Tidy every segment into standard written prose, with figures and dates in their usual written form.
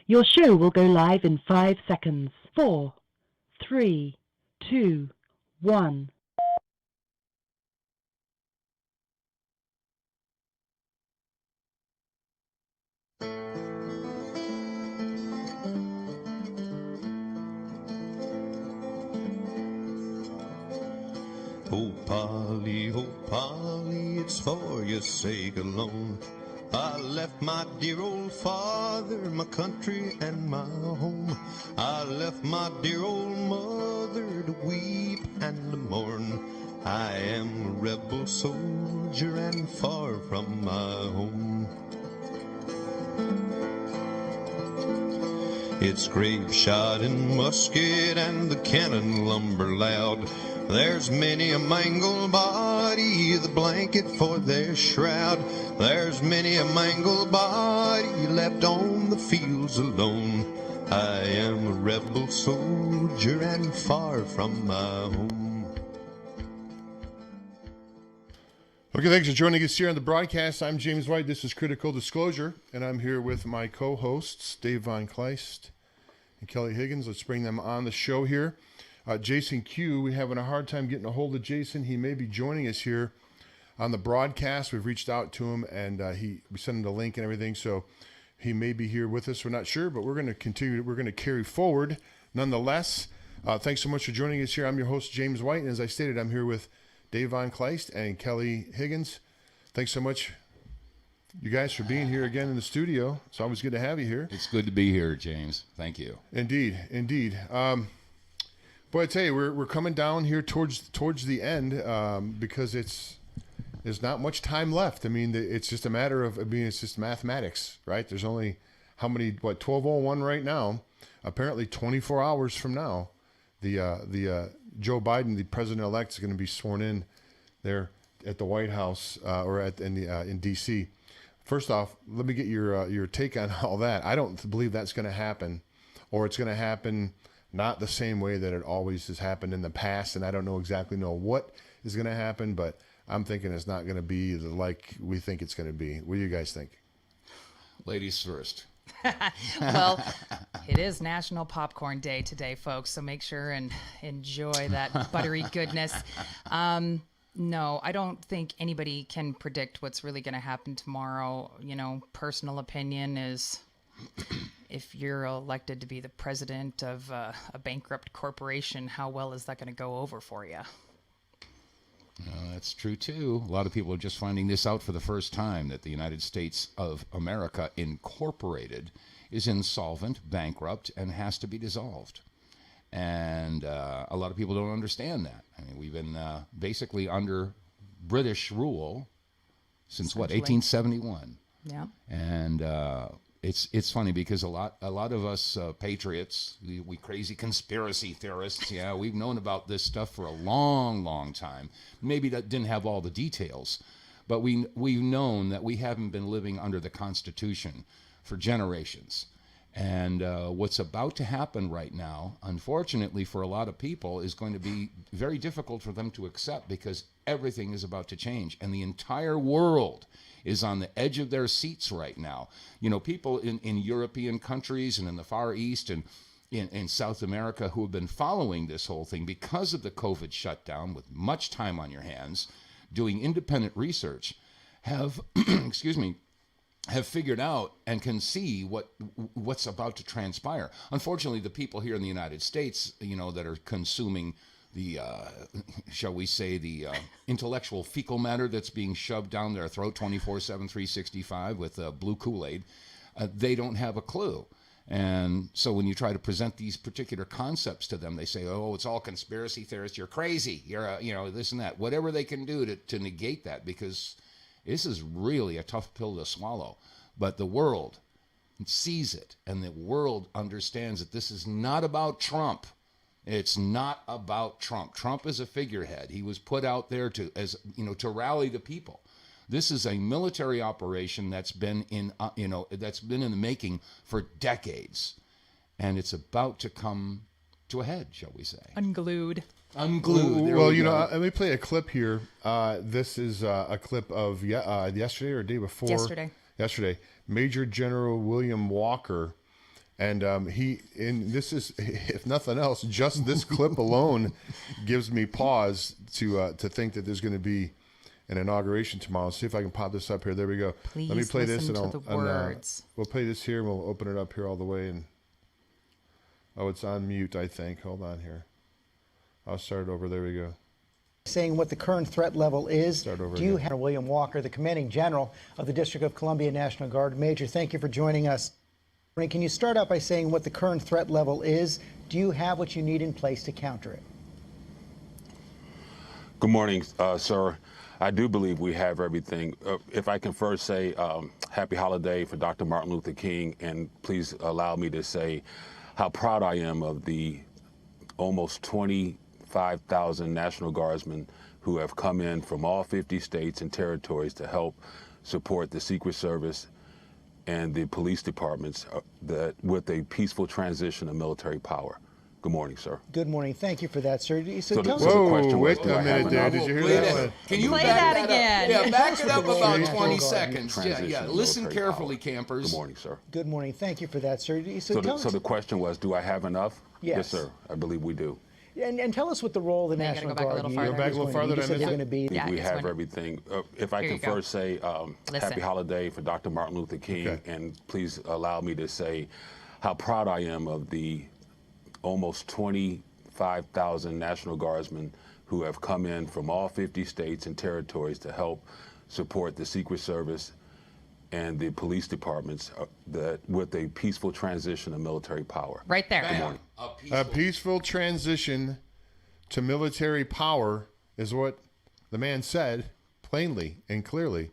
Your show will go live in 5 seconds. 4, 3, 2, 1. Oh Polly, it's for your sake alone. I left my dear old father, my country and my home. I left my dear old mother to weep and to mourn. I am a rebel soldier and far from my home. It's grape shot and musket and the cannon lumber loud. There's many a mangled body, the blanket for their shroud. There's many a mangled body left on the fields alone. I am a rebel soldier and far from my home. Okay, thanks for joining us here on the broadcast. I'm James White. This is Critical Disclosure, and I'm here with my co-hosts, Dave vonKelist and Kelly Higgins. Let's bring them on the show here. Jason Q, we're having a hard time getting a hold of Jason. He may be joining us here on the broadcast. We've reached out to him, and we sent him the link and everything, so he may be here with us. We're not sure, but we're going to continue. We're going to carry forward nonetheless. Thanks so much for joining us here. I'm your host, James White, and as I stated, I'm here with Dave vonKelist and Kelly Higgins. Thanks so much, you guys, for being here again in the studio. It's always good to have you here. It's good to be here, James. Thank you. Indeed. Boy, I tell you, we're coming down here towards the end because there's not much time left. I mean, it's just a matter of, it's just mathematics, right? There's only, 12:01 right now. Apparently 24 hours from now, the Joe Biden, the president-elect, is going to be sworn in there at the White House or in D.C. First off, let me get your take on all that. I don't believe that's going to happen, or it's going to happen not the same way that it always has happened in the past, and I don't exactly know what is going to happen, but I'm thinking it's not going to be like we think it's going to be. What do you guys think? Ladies first. Well, it is National Popcorn Day today, folks, so make sure and enjoy that buttery goodness. No, I don't think anybody can predict what's really going to happen tomorrow. Personal opinion is, if you're elected to be the president of a bankrupt corporation, how well is that going to go over for you? That's true, too. A lot of people are just finding this out for the first time, that the United States of America Incorporated is insolvent, bankrupt, and has to be dissolved. And a lot of people don't understand that. I mean, we've been basically under British rule since, 1871. Yeah. And it's funny because a lot of us patriots, we crazy conspiracy theorists, we've known about this stuff for a long, long time. Maybe that didn't have all the details, but we've known that we haven't been living under the Constitution for generations. And what's about to happen right now, unfortunately for a lot of people, is going to be very difficult for them to accept, because everything is about to change, and the entire world is on the edge of their seats right now. People in European countries and in the Far East and in South America who have been following this whole thing because of the COVID shutdown, with much time on your hands, doing independent research, have, have figured out and can see what's about to transpire. Unfortunately, the people here in the United States, that are consuming the, shall we say, the intellectual fecal matter that's being shoved down their throat 24/7, 365 with blue Kool-Aid, they don't have a clue. And so when you try to present these particular concepts to them, they say, oh, it's all conspiracy theorists, you're crazy, you're, this and that. Whatever they can do to negate that, because this is really a tough pill to swallow. But the world sees it, and the world understands that this is not about Trump. It's not about Trump. Trump is a figurehead. He was put out there to rally the people. This is a military operation that's been in the making for decades, and it's about to come to a head, shall we say? Unglued. Well, let me play a clip here. This is a clip of yesterday or day before. Yesterday. Major General William Walker And this is, if nothing else, just this clip alone gives me pause to think that there's going to be an inauguration tomorrow. See if I can pop this up here. There we go. Please Let me play this, listen and to the words. we'll play this here, and we'll open it up here all the way. And it's on mute, I think. Hold on here. I'll start it over. There we go. Saying what the current threat level is. Start over Do you again. have William Walker, the commanding general of the District of Columbia National Guard? Major, thank you for joining us. Can you start out by saying what the current threat level is? Do you have what you need in place to counter it? Good morning, sir. I do believe we have everything. If I can first say happy holiday for Dr. Martin Luther King, and please allow me to say how proud I am of the almost 25,000 National Guardsmen who have come in from all 50 states and territories to help support the Secret Service and the police departments with a peaceful transition of military power. Good morning, sir. Good morning. Thank you for that, sir. So tell us. the Whoa, question was, wait do I a have minute there. enough? Did you hear Play that that. one? Can you Play back that that again. up? Yeah, back it up about Transition 20 of seconds. military Listen power. carefully, campers. Good morning, sir. Good morning. Thank you for that, sir. So tell the question was, do I have enough? Yes. Sir. I believe we do. and tell us what the role of the Now you gotta National go back a Guard little is farther. Go back a little farther, You did I said miss they're it? going to be. I think we it's have when- everything. If I Here can you go. first say Listen. happy holiday for Dr. Martin Luther King, Okay. and please allow me to say how proud I am of the almost 25,000 National Guardsmen who have come in from all 50 states and territories to help support the Secret Service and the police departments with a peaceful transition of military power. Right there. Bam. A peaceful transition to military power is what the man said plainly and clearly.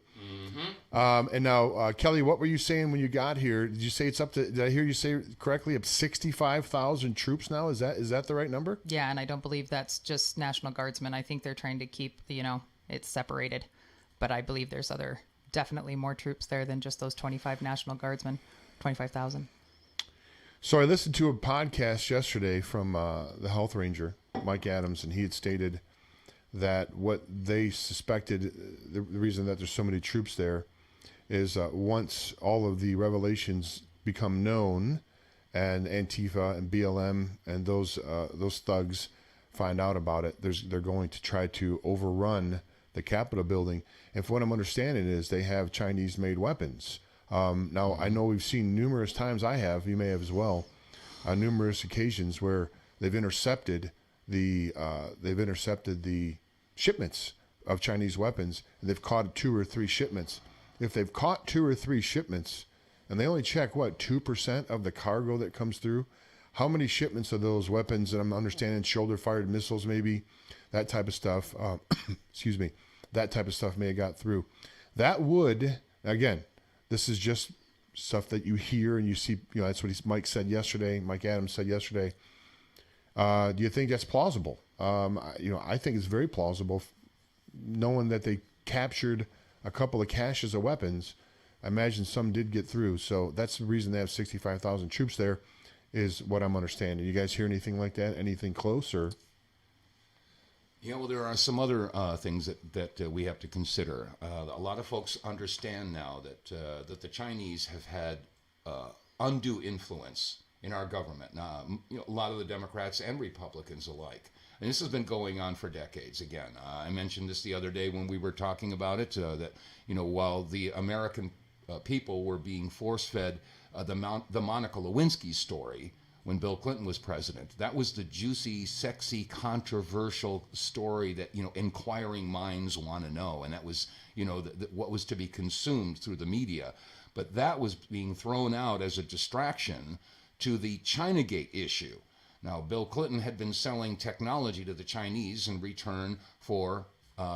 And now, Kelly, what were you saying when you got here? Did you say it's up to? Did I hear you say correctly? Up 65,000 troops now. Is that the right number? Yeah, and I don't believe that's just National Guardsmen. I think they're trying to keep, it separated. But I believe there's definitely more troops there than just those 25 National Guardsmen, 25,000. So I listened to a podcast yesterday from the health ranger, Mike Adams, and he had stated that what they suspected, the reason that there's so many troops there is once all of the revelations become known and Antifa and BLM and those thugs find out about it, they're going to try to overrun the Capitol building. And from what I'm understanding is they have Chinese-made weapons. Now, I know we've seen numerous times, you may have as well, on numerous occasions where they've intercepted the shipments of Chinese weapons, and they've caught 2 or 3 shipments. If they've caught 2 or 3 shipments, and they only check 2% of the cargo that comes through, how many shipments of those weapons, and I'm understanding shoulder-fired missiles, maybe that type of stuff, excuse me, that type of stuff may have got through. That would, again, this is just stuff that you hear and you see. That's what Mike said yesterday. Mike Adams said yesterday. Do you think that's plausible? I think it's very plausible, knowing that they captured a couple of caches of weapons. I imagine some did get through. So that's the reason they have 65,000 troops there, is what I'm understanding. You guys hear anything like that? Anything close? Or? Yeah, well, there are some other things that we have to consider. A lot of folks understand now that the Chinese have had undue influence in our government. Now, a lot of the Democrats and Republicans alike. And this has been going on for decades. Again, I mentioned this the other day when we were talking about it, that while the American people were being force-fed the Monica Lewinsky story when Bill Clinton was president, that was the juicy, sexy, controversial story that inquiring minds want to know, and that was what was to be consumed through the media. But that was being thrown out as a distraction to the Chinagate issue. Now, Bill Clinton had been selling technology to the Chinese in return for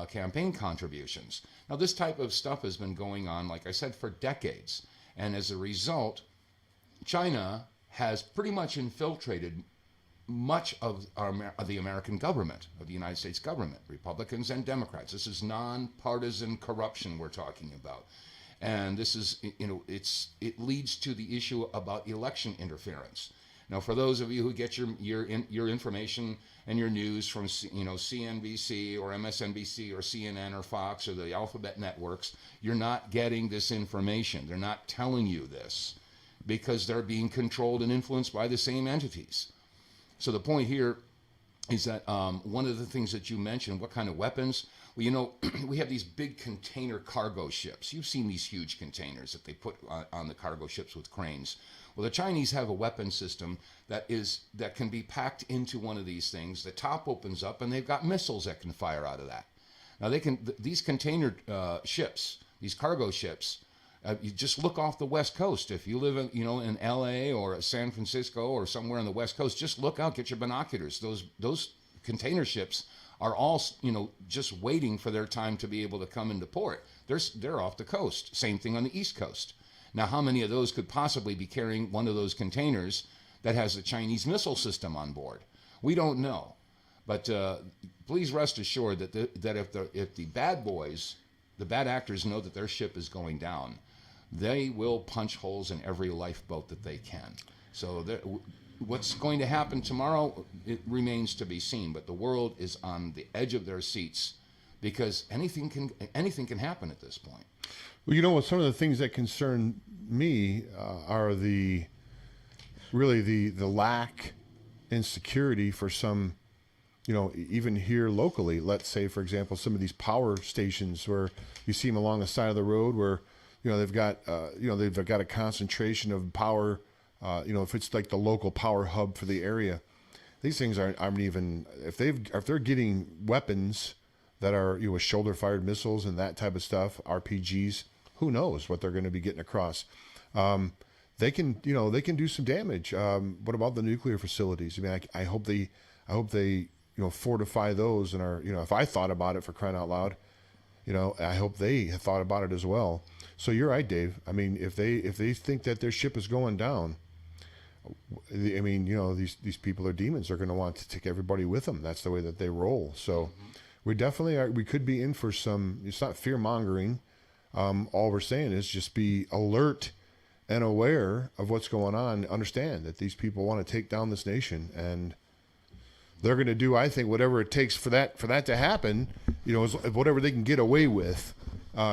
campaign contributions. Now, this type of stuff has been going on, like I said, for decades. And as a result, China has pretty much infiltrated much of the American government, of the United States government, Republicans and Democrats. This is nonpartisan corruption we're talking about. And this is, it leads to the issue about election interference. Now, for those of you who get your information and your news from CNBC or MSNBC or CNN or Fox or the alphabet networks, you're not getting this information. They're not telling you this. because they're being controlled and influenced by the same entities. So the point here is that one of the things that you mentioned, what kind of weapons? Well, you know, we have these big container cargo ships. You've seen these huge containers that they put on the cargo ships with cranes. Well, the Chinese have a weapon system that can be packed into one of these things. The top opens up, and they've got missiles that can fire out of that. Now, these container ships, these cargo ships, you just look off the West Coast. If you live in L.A. or San Francisco or somewhere on the West Coast, just look out, get your binoculars. Those container ships are all, just waiting for their time to be able to come into port. They're off the coast. Same thing on the East Coast. Now, how many of those could possibly be carrying one of those containers that has a Chinese missile system on board? We don't know. But please rest assured that if the bad boys, the bad actors know that their ship is going down, they will punch holes in every lifeboat that they can. So what's going to happen tomorrow, it remains to be seen. But the world is on the edge of their seats because anything can happen at this point. Well, some of the things that concern me are the lack in security for some, even here locally. Let's say, for example, some of these power stations where you see them along the side of the road where they've got a concentration of power. If it's like the local power hub for the area, these things aren't even if they're getting weapons that are with shoulder fired missiles and that type of stuff, RPGs. Who knows what they're going to be getting across? They can do some damage. What about the nuclear facilities? I mean, I hope they fortify those and are if I thought about it, for crying out loud, I hope they have thought about it as well. So you're right, Dave. I mean, if they think that their ship is going down, I mean, these people are demons. They're going to want to take everybody with them. That's the way that they roll. So we definitely are. We could be in for some. It's not fear mongering. All we're saying is just be alert and aware of what's going on. Understand that these people want to take down this nation, and they're going to do, I think, whatever it takes for that to happen. Whatever they can get away with.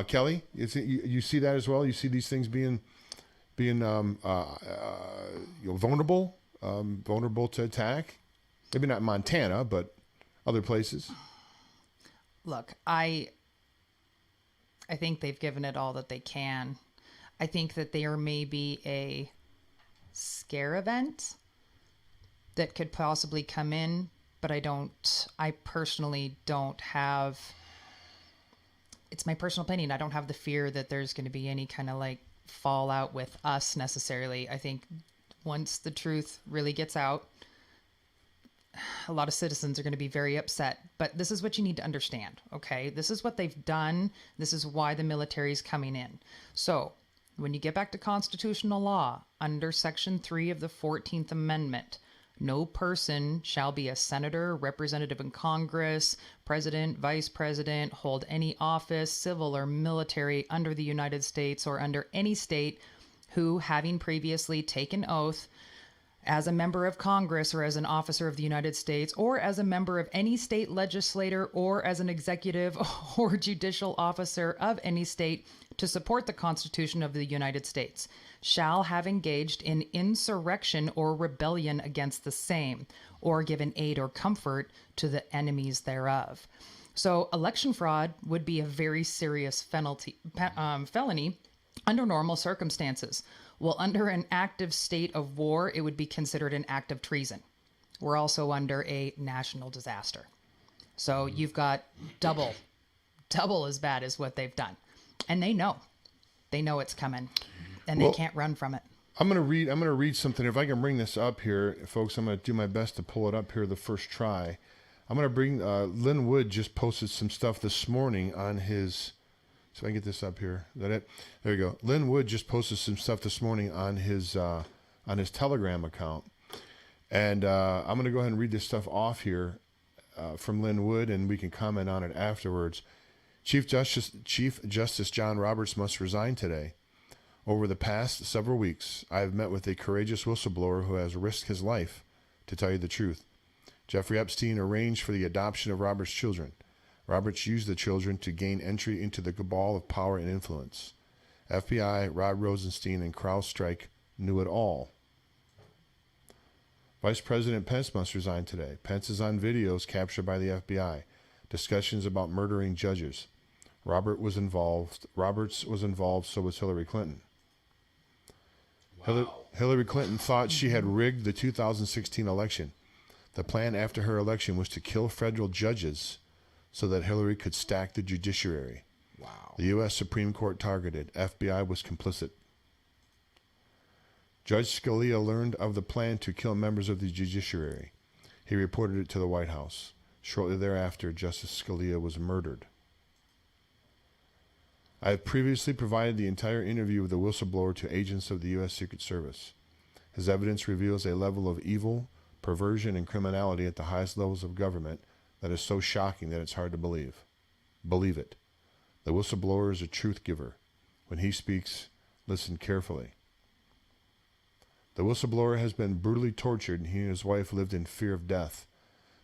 Kelly, you see that as well. You see these things being vulnerable to attack. Maybe not Montana, but other places. Look, I think they've given it all that they can. I think that there may be a scare event that could possibly come in, but I personally don't have, it's my personal opinion, I don't have the fear that there's going to be any kind of fallout with us necessarily. I think once the truth really gets out, a lot of citizens are going to be very upset. But this is what you need to understand, okay? This is what they've done. This is why the military is coming in. So when you get back to constitutional law, under Section 3 of the 14th Amendment, no person shall be a senator, representative in Congress, president, vice president, hold any office, civil or military, under the United States or under any state who, having previously taken oath as a member of Congress or as an officer of the United States or as a member of any state legislator or as an executive or judicial officer of any state to support the Constitution of the United States, shall have engaged in insurrection or rebellion against the same, or given aid or comfort to the enemies thereof. So election fraud would be a very serious felony under normal circumstances. Well, under an active state of war, it would be considered an act of treason. We're also under a national disaster. So you've got double as bad as what they've done. And they know it's coming, and they can't run from it. I'm going to read something. If I can bring this up here, folks, I'm going to do my best to pull it up here the first try. I'm going to bring, Lynn Wood just posted some stuff this morning on his, so I can get this up here. Is that it? There you go. Lynn Wood just posted some stuff this morning on his Telegram account. And I'm going to go ahead and read this stuff off here from Lynn Wood, and we can comment on it afterwards. Chief Justice John Roberts must resign today. Over the past several weeks, I have met with a courageous whistleblower who has risked his life to tell you the truth. Jeffrey Epstein arranged for the adoption of Robert's children. Roberts used the children to gain entry into the cabal of power and influence. FBI, Rod Rosenstein, and CrowdStrike knew it all. Vice President Pence must resign today. Pence is on videos captured by the FBI. Discussions about murdering judges. Roberts was involved, so was Hillary Clinton. Wow. Hillary Clinton thought she had rigged the 2016 election. The plan after her election was to kill federal judges so that Hillary could stack the judiciary. Wow. The U.S. Supreme Court targeted. FBI was complicit. Judge Scalia learned of the plan to kill members of the judiciary. He reported it to the White House. Shortly thereafter, Justice Scalia was murdered. I have previously provided the entire interview of the whistleblower to agents of the U.S. Secret Service. His evidence reveals a level of evil, perversion, and criminality at the highest levels of government that is so shocking that it's hard to believe. Believe it. The whistleblower is a truth giver. When he speaks, listen carefully. The whistleblower has been brutally tortured, and he and his wife lived in fear of death.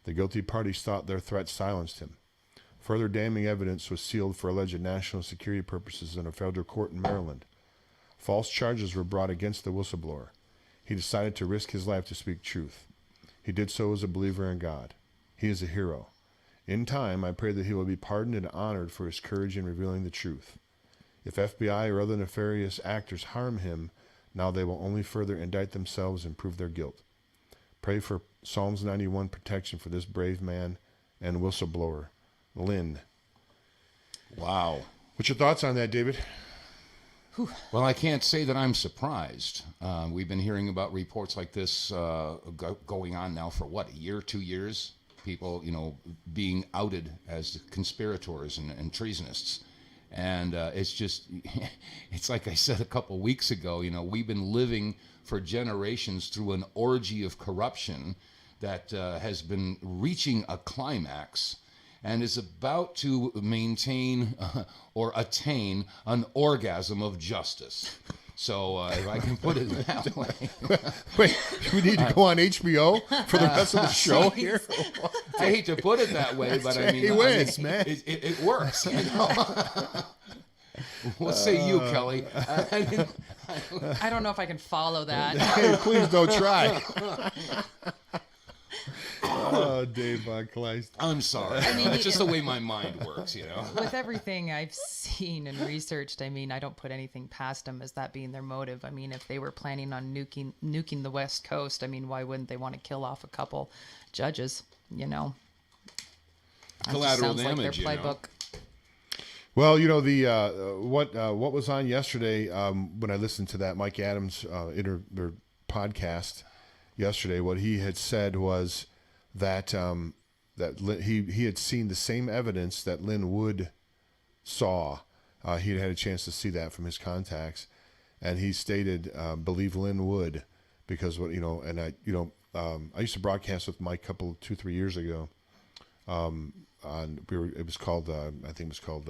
The guilty parties thought their threats silenced him. Further damning evidence was sealed for alleged national security purposes in a federal court in Maryland. False charges were brought against the whistleblower. He decided to risk his life to speak truth. He did so as a believer in God. He is a hero. In time, I pray that he will be pardoned and honored for his courage in revealing the truth. If FBI or other nefarious actors harm him, now they will only further indict themselves and prove their guilt. Pray for Psalms 91 protection for this brave man and whistleblower, Lynn. Wow. What's your thoughts on that, David? Well, I can't say that I'm surprised. We've been hearing about reports like this going on now for what, a year, 2 years? People, being outed as conspirators and treasonists. And it's just, it's like I said a couple weeks ago, we've been living for generations through an orgy of corruption that has been reaching a climax and is about to maintain or attain an orgasm of justice. So if I can put it that way. Wait, we need to go on HBO for the rest of the show here? I hate to put it that way, but I mean, He wins, man. It works. What say you, Kelly? I don't know if I can follow that. Hey, please don't try. Oh, Dave vonKelist. I'm sorry. It's just the way my mind works, With everything I've seen and researched, I don't put anything past them as that being their motive. If they were planning on nuking the West Coast, why wouldn't they want to kill off a couple judges, That Collateral sounds damage, like their playbook. Well, the what was on yesterday when I listened to that Mike Adams their podcast yesterday, what he had said was that he had seen the same evidence that Lynn Wood saw. He had had a chance to see that from his contacts, and he stated, "Believe Lynn Wood," because and I used to broadcast with Mike 2-3 years ago. It was called I think it was called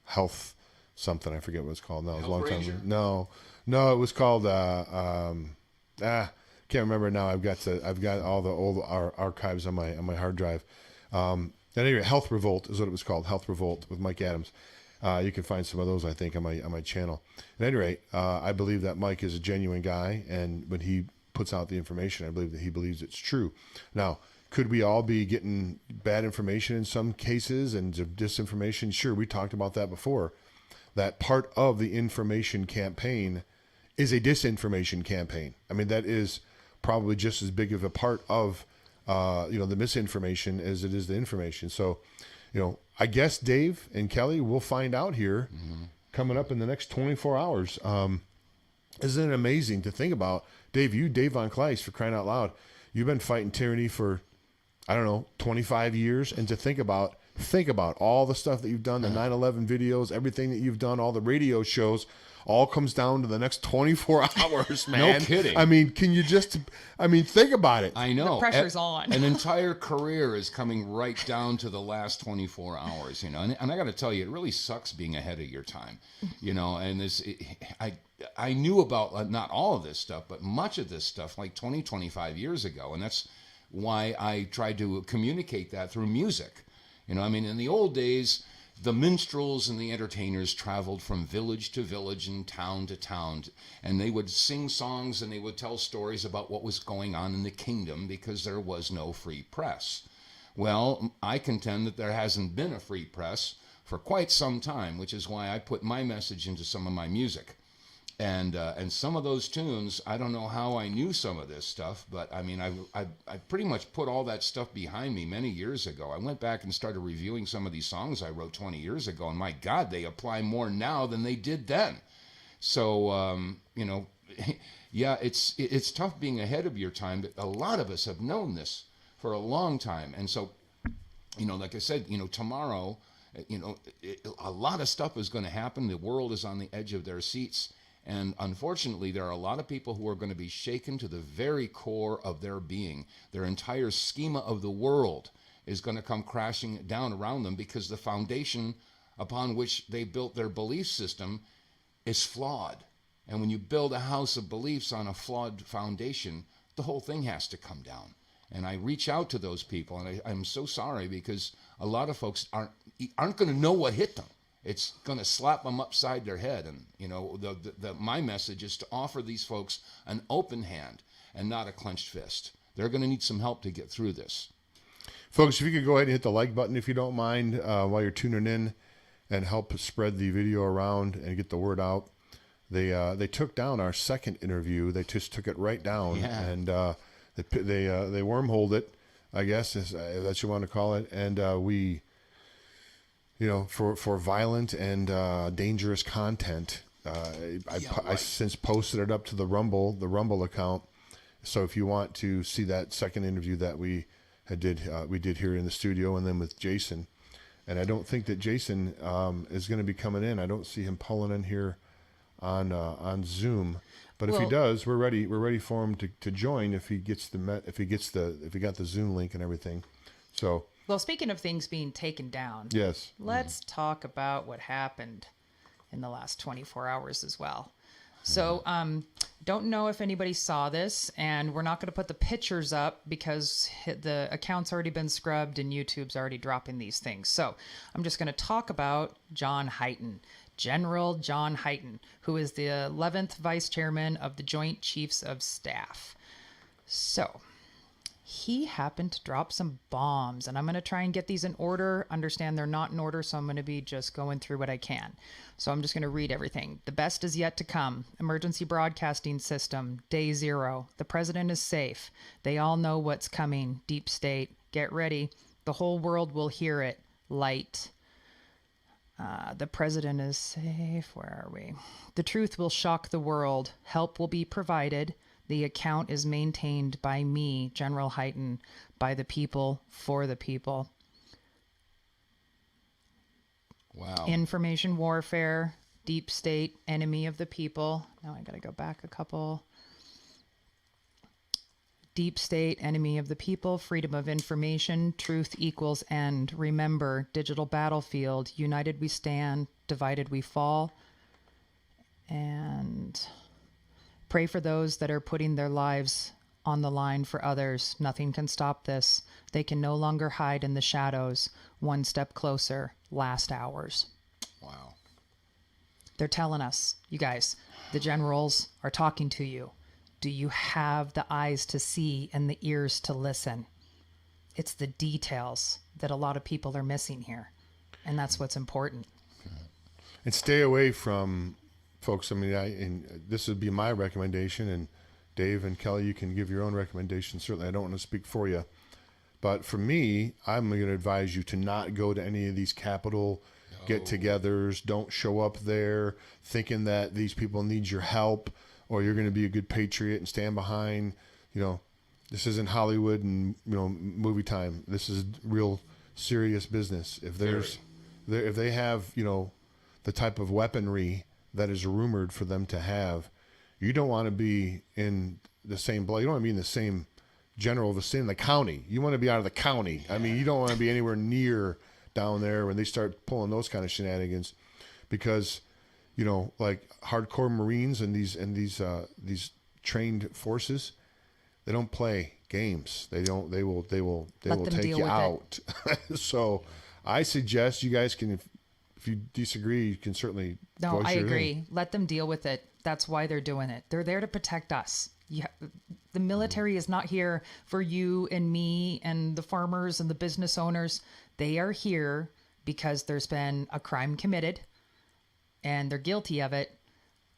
Health something. I forget what it's called now. It was a long time ago. No, it was called can't remember now. I've got all the old archives on my hard drive. At any rate, Health Revolt is what it was called. Health Revolt with Mike Adams. You can find some of those, I think, on my channel. At any rate, I believe that Mike is a genuine guy, and when he puts out the information, I believe that he believes it's true. Now, could we all be getting bad information in some cases and disinformation? Sure, we talked about that before. That part of the information campaign is a disinformation campaign. That is probably just as big of a part of the misinformation as it is the information. So, I guess Dave and Kelly will find out here coming up in the next 24 hours. Isn't it amazing to think about? Dave vonKelist, for crying out loud, you've been fighting tyranny for 25 years, and to think about all the stuff that you've done, the 9/11 videos, everything that you've done, all the radio shows, all comes down to the next 24 hours, man. No kidding. Can you just, think about it. I know. The pressure's on. An entire career is coming right down to the last 24 hours, and I got to tell you, it really sucks being ahead of your time, and I knew about not all of this stuff, but much of this stuff like 25 years ago, and that's why I tried to communicate that through music. In the old days, the minstrels and the entertainers traveled from village to village and town to town, and they would sing songs and they would tell stories about what was going on in the kingdom because there was no free press. Well, I contend that there hasn't been a free press for quite some time, which is why I put my message into some of my music. And some of those tunes, I don't know how I knew some of this stuff, but I mean, I pretty much put all that stuff behind me many years ago. I went back and started reviewing some of these songs I wrote 20 years ago, and my God, they apply more now than they did then. So, you know, yeah, it's tough being ahead of your time, but a lot of us have known this for a long time. And so, you know, like I said, you know, tomorrow, you know, a lot of stuff is going to happen. The world is on the edge of their seats. And unfortunately, there are a lot of people who are going to be shaken to the very core of their being. Their entire schema of the world is going to come crashing down around them because the foundation upon which they built their belief system is flawed. And when you build a house of beliefs on a flawed foundation, the whole thing has to come down. And I reach out to those people, and I'm so sorry because a lot of folks aren't going to know what hit them. It's going to slap them upside their head. And, you know, my message is to offer these folks an open hand and not a clenched fist. They're going to need some help to get through this. Folks, if you could go ahead and hit the like button if you don't mind while you're tuning in and help spread the video around and get the word out. They took down our second interview. They just took it right down. Yeah. And they wormholed it, I guess, if that's what you want to call it. And we... You know, for violent and dangerous content, I since posted it up to the Rumble account. So if you want to see that second interview that we did here in the studio and then with Jason, and I don't think that Jason is going to be coming in. I don't see him pulling in here on Zoom. But if he does, we're ready for him to join if he got the Zoom link and everything. So. Well, speaking of things being taken down, yes, let's talk about what happened in the last 24 hours as well. So, don't know if anybody saw this, and we're not going to put the pictures up because the account's already been scrubbed and YouTube's already dropping these things. So, I'm just going to talk about John Hyten, General John Hyten, who is the 11th Vice Chairman of the Joint Chiefs of Staff. So, he happened to drop some bombs, and I'm going to try and get these in order. Understand they're not in order, so I'm going to be just going through what I can. So I'm just going to read everything. The best is yet to come. Emergency broadcasting system, day 0. The president is safe. They all know what's coming. Deep state, get ready. The whole world will hear it. Light. The president is safe. Where are we? The truth will shock the world. Help will be provided. The account is maintained by me, General Hyten, by the people, for the people. Wow. Information warfare, deep state, enemy of the people. Now I got to go back a couple. Deep state, enemy of the people, freedom of information, truth equals end. Remember, digital battlefield, united we stand, divided we fall. And... pray for those that are putting their lives on the line for others. Nothing can stop this. They can no longer hide in the shadows. One step closer. Last hours. Wow. They're telling us, you guys, the generals are talking to you. Do you have the eyes to see and the ears to listen? It's the details that a lot of people are missing here. And that's what's important. And stay away from... Folks, I mean, this would be my recommendation, and Dave and Kelly, you can give your own recommendation. Certainly, I don't want to speak for you. But for me, I'm going to advise you to not go to any of these Capitol get-togethers. Don't show up there thinking that these people need your help or you're going to be a good patriot and stand behind, you know, this isn't Hollywood and, you know, movie time. This is real serious business. If they have, you know, the type of weaponry that is rumored for them to have, you don't want to be in the same blood. You don't want to be in the same general vicinity, in the county. You want to be out of the county. I mean, you don't want to be anywhere near down there when they start pulling those kind of shenanigans, because, you know, like hardcore Marines and these trained forces, they don't play games. They will take you out. So I suggest you guys can if you disagree, you can certainly No, voice I your agree. thing. Let them deal with it. That's why they're doing it. They're there to protect us. The military is not here for you and me and the farmers and the business owners. They are here because there's been a crime committed and they're guilty of it.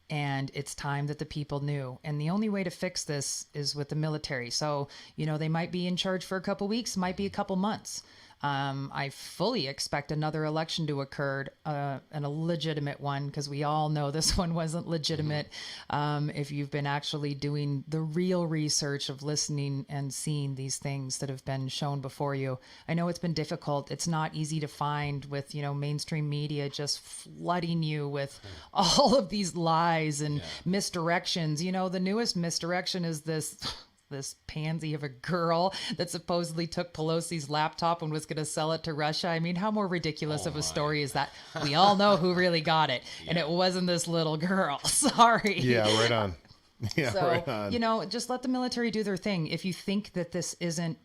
And it's time that the people knew. And the only way to fix this is with the military. So, they might be in charge for a couple weeks, might be a couple months. I fully expect another election to occur, and a legitimate one, because we all know this one wasn't legitimate. If you've been actually doing the real research of listening and seeing these things that have been shown before you. I know it's been difficult. It's not easy to find with, mainstream media just flooding you with all of these lies and misdirections. The newest misdirection is this pansy of a girl that supposedly took Pelosi's laptop and was going to sell it to Russia. I mean, how more ridiculous of a story is that? We all know who really got it, and it wasn't this little girl. Sorry. Yeah, right on. Yeah, So, right on. just let the military do their thing. If you think that this isn't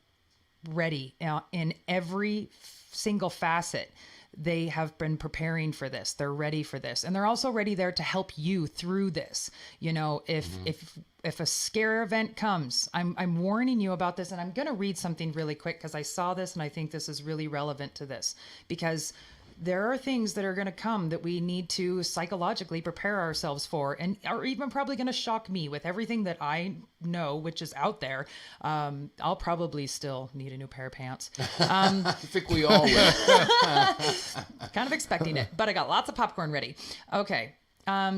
ready in every single facet, they have been preparing for this. They're ready for this. And they're also ready there to help you through this. If a scare event comes, I'm warning you about this, and I'm going to read something really quick because I saw this and I think this is really relevant to this, because there are things that are going to come that we need to psychologically prepare ourselves for, and are even probably going to shock me with everything that I know, which is out there. I'll probably still need a new pair of pants. I think we all will. Kind of expecting it, but I got lots of popcorn ready. Okay.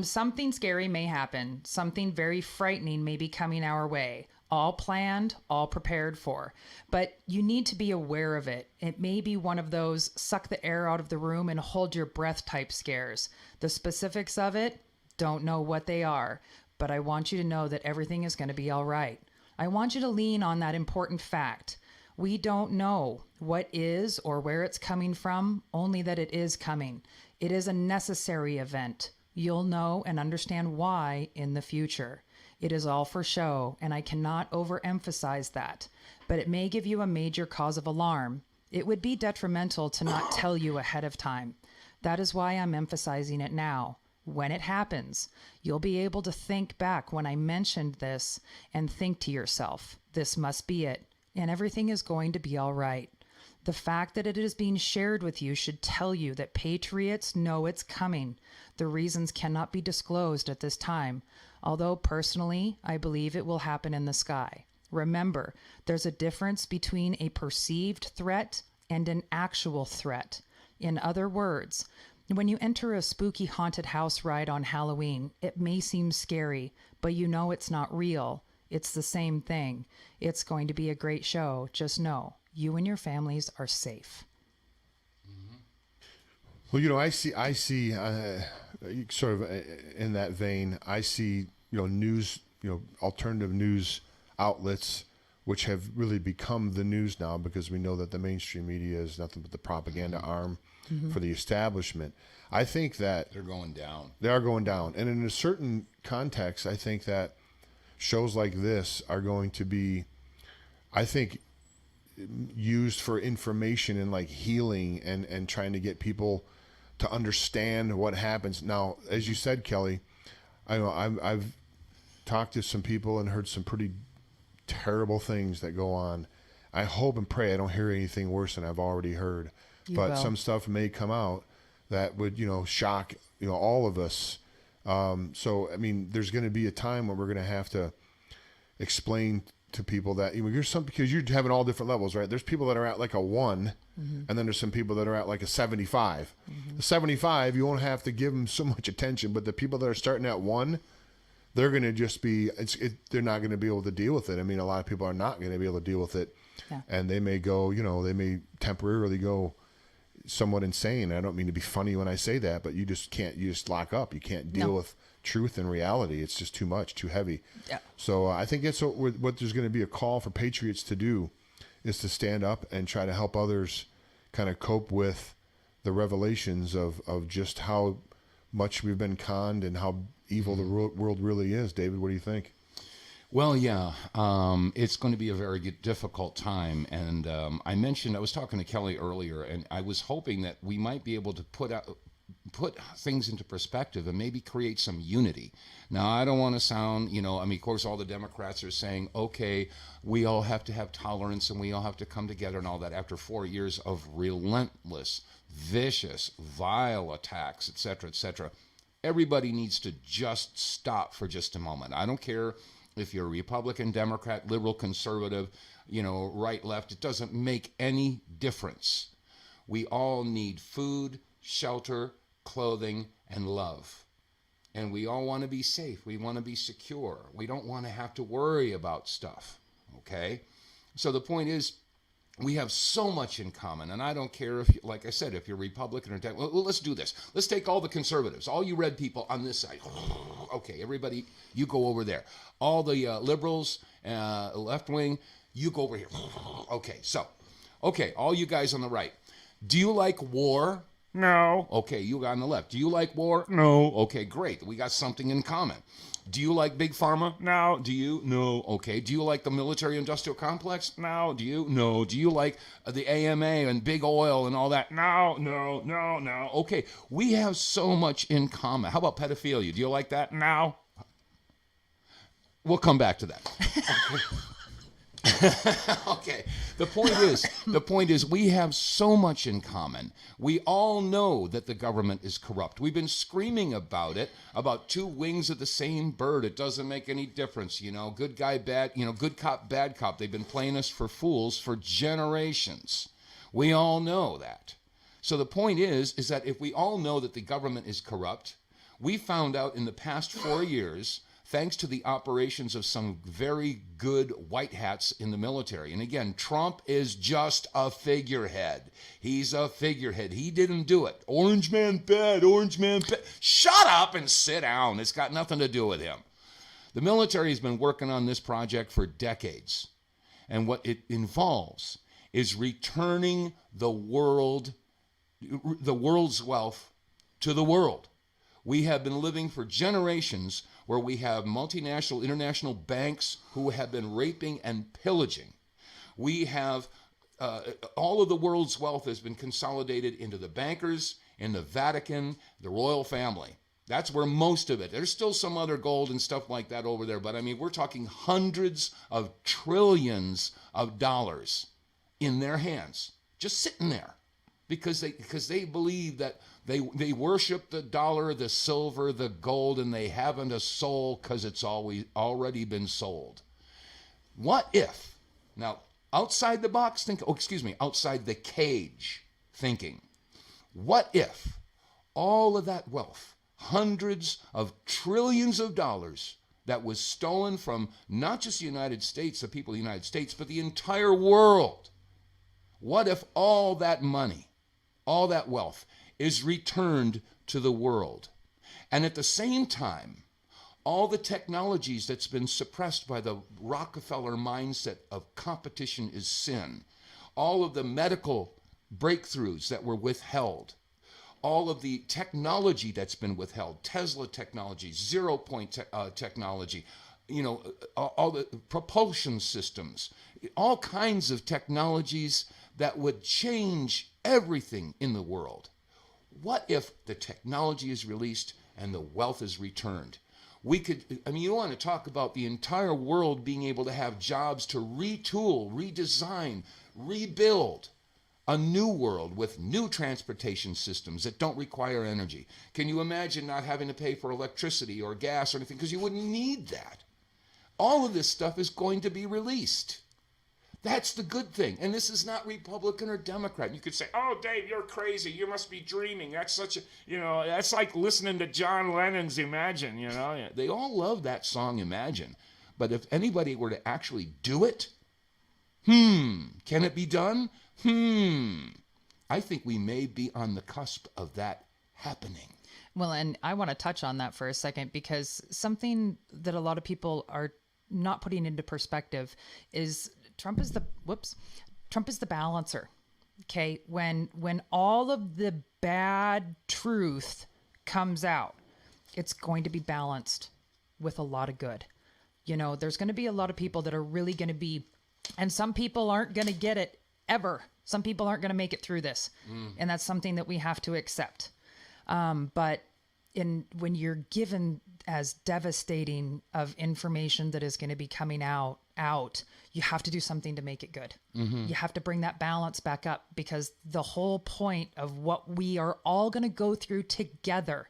Something scary may happen. Something very frightening may be coming our way. All planned, all prepared for. But you need to be aware of it. It may be one of those suck the air out of the room and hold your breath type scares. The specifics of it, don't know what they are. But I want you to know that everything is going to be all right. I want you to lean on that important fact. We don't know what is or where it's coming from, only that it is coming. It is a necessary event. You'll know and understand why in the future. It is all for show, and I cannot overemphasize that, but it may give you a major cause of alarm. It would be detrimental to not tell you ahead of time. That is why I'm emphasizing it now. When it happens, you'll be able to think back when I mentioned this and think to yourself, this must be it, and everything is going to be all right. The fact that it is being shared with you should tell you that patriots know it's coming. The reasons cannot be disclosed at this time, although personally, I believe it will happen in the sky. Remember, there's a difference between a perceived threat and an actual threat. In other words, when you enter a spooky haunted house ride on Halloween, it may seem scary, but you know it's not real. It's the same thing. It's going to be a great show. Just know, you and your families are safe. Well, I see sort of in that vein, I see, news, alternative news outlets, which have really become the news now, because we know that the mainstream media is nothing but the propaganda arm for the establishment. I think that They're going down. they are going down. And in a certain context, I think that shows like this are going to be, I think, used for information and like healing and trying to get people to understand what happens. Now, as you said, Kelly, I know I've talked to some people and heard some pretty terrible things that go on. I hope and pray I don't hear anything worse than I've already heard. But some stuff may come out that would, shock, all of us. So, I mean, there's going to be a time when we're going to have to explain to people that because you're having all different levels, right? There's people that are at like a 1, and then there's some people that are at like a 75. The 75, you won't have to give them so much attention, but the people that are starting at 1, they're going to just be, they're not going to be able to deal with it. I mean, a lot of people are not going to be able to deal with it, and they may go, they may temporarily go somewhat insane. I don't mean to be funny when I say that, but you just lock up. You can't deal with truth and reality. It's just too much, too heavy. Yeah. So I think that's what there's going to be a call for patriots to do, is to stand up and try to help others kind of cope with the revelations of just how much we've been conned and how evil the world really is. David, what do you think? Well, yeah, it's going to be a very difficult time. And I was talking to Kelly earlier, and I was hoping that we might be able to put things into perspective and maybe create some unity. Now, I don't want to sound, of course, all the Democrats are saying, okay, we all have to have tolerance and we all have to come together and all that after 4 years of relentless, vicious, vile attacks, et cetera, et cetera. Everybody needs to just stop for just a moment. I don't care if you're a Republican, Democrat, liberal, conservative, right, left. It doesn't make any difference. We all need food, shelter, clothing, and love. And we all want to be safe. We want to be secure. We don't want to have to worry about stuff, okay? So the point is, we have so much in common, and I don't care if, like I said, if you're Republican or Democrat. Well, let's do this. Let's take all the conservatives, all you red people on this side. Okay, everybody, you go over there. All the liberals, left wing, you go over here. Okay, all you guys on the right. Do you like war? No. Okay, you on the left. Do you like war? No. Okay, great. We got something in common. Do you like Big Pharma? No. Do you? No. Okay. Do you like the military-industrial complex? No. Do you? No. Do you like the AMA and big oil and all that? No. Okay. We have so much in common. How about pedophilia? Do you like that? No. We'll come back to that. Okay. Okay. The point is we have so much in common. We all know that the government is corrupt. We've been screaming about it, about two wings of the same bird. It doesn't make any difference, good guy, bad, good cop, bad cop. They've been playing us for fools for generations. We all know that. So the point is that if we all know that the government is corrupt, we found out in the past 4 years, thanks to the operations of some very good white hats in the military. And again, Trump is just a figurehead. He's a figurehead. He didn't do it. Orange man bad, orange man bad. Shut up and sit down. It's got nothing to do with him. The military has been working on this project for decades. And what it involves is returning the world's wealth to the world. We have been living for generations where we have multinational, international banks who have been raping and pillaging. We have all of the world's wealth has been consolidated into the bankers, in the Vatican, the royal family. That's where most of it. There's still some other gold and stuff like that over there, but we're talking hundreds of trillions of dollars in their hands, just sitting there, because they believe that they worship the dollar, the silver, the gold, and they haven't a soul because it's already been sold. What if, now outside the box outside the cage thinking, what if all of that wealth, hundreds of trillions of dollars that was stolen from not just the United States, the people of the United States, but the entire world, what if all that money, all that wealth is returned to the world? And at the same time, all the technologies that's been suppressed by the Rockefeller mindset of competition is sin, all of the medical breakthroughs that were withheld, all of the technology that's been withheld, Tesla technology, zero-point technology, all the propulsion systems, all kinds of technologies that would change everything in the world. What if the technology is released and the wealth is returned? We could, you want to talk about the entire world being able to have jobs to retool, redesign, rebuild a new world with new transportation systems that don't require energy. Can you imagine not having to pay for electricity or gas or anything? Because you wouldn't need that. All of this stuff is going to be released. That's the good thing. And this is not Republican or Democrat. You could say, oh, Dave, you're crazy. You must be dreaming. That's such a, that's like listening to John Lennon's Imagine, They all love that song, Imagine. But if anybody were to actually do it, can it be done? I think we may be on the cusp of that happening. Well, and I want to touch on that for a second, because something that a lot of people are not putting into perspective is Trump is the balancer. Okay. When all of the bad truth comes out, it's going to be balanced with a lot of good. There's going to be a lot of people that are really going to be, and some people aren't going to get it ever. Some people aren't going to make it through this. And that's something that we have to accept. But when you're given as devastating of information that is going to be coming out, you have to do something to make it good. You have to bring that balance back up, because the whole point of what we are all going to go through together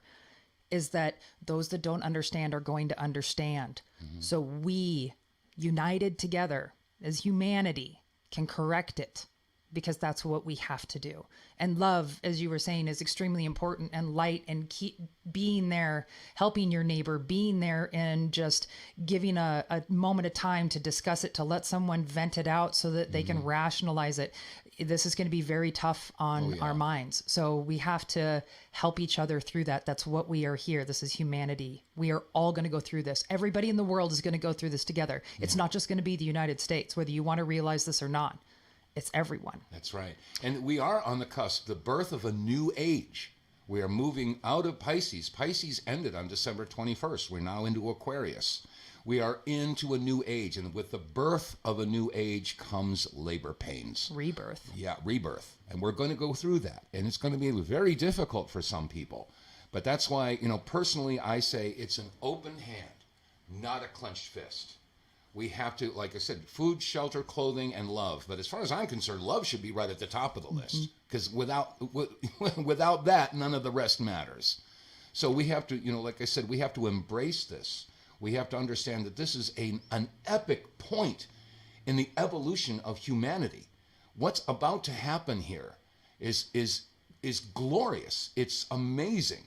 is that those that don't understand are going to understand. So we, united together as humanity, can correct it, because that's what we have to do. And love, as you were saying, is extremely important, and light, and keep being there, helping your neighbor, being there, and just giving a moment of time to discuss it, to let someone vent it out so that they can rationalize it. This is going to be very tough on our minds. So we have to help each other through that. That's what we are here. This is humanity. We are all going to go through this. Everybody in the world is going to go through this together. It's not just going to be the United States, whether you want to realize this or not. It's everyone. That's right. And we are on the cusp, the birth of a new age. We are moving out of Pisces. Pisces ended on December 21st. We're now into Aquarius. We are into a new age. And with the birth of a new age comes labor pains. Rebirth. Yeah, rebirth. And we're going to go through that. And it's going to be very difficult for some people. But that's why, personally, I say it's an open hand, not a clenched fist. We have to, like I said, food, shelter, clothing, and love. But as far as I'm concerned, love should be right at the top of the list. Because without that, none of the rest matters. So we have to, like I said, we have to embrace this. We have to understand that this is an epic point in the evolution of humanity. What's about to happen here is glorious. It's amazing,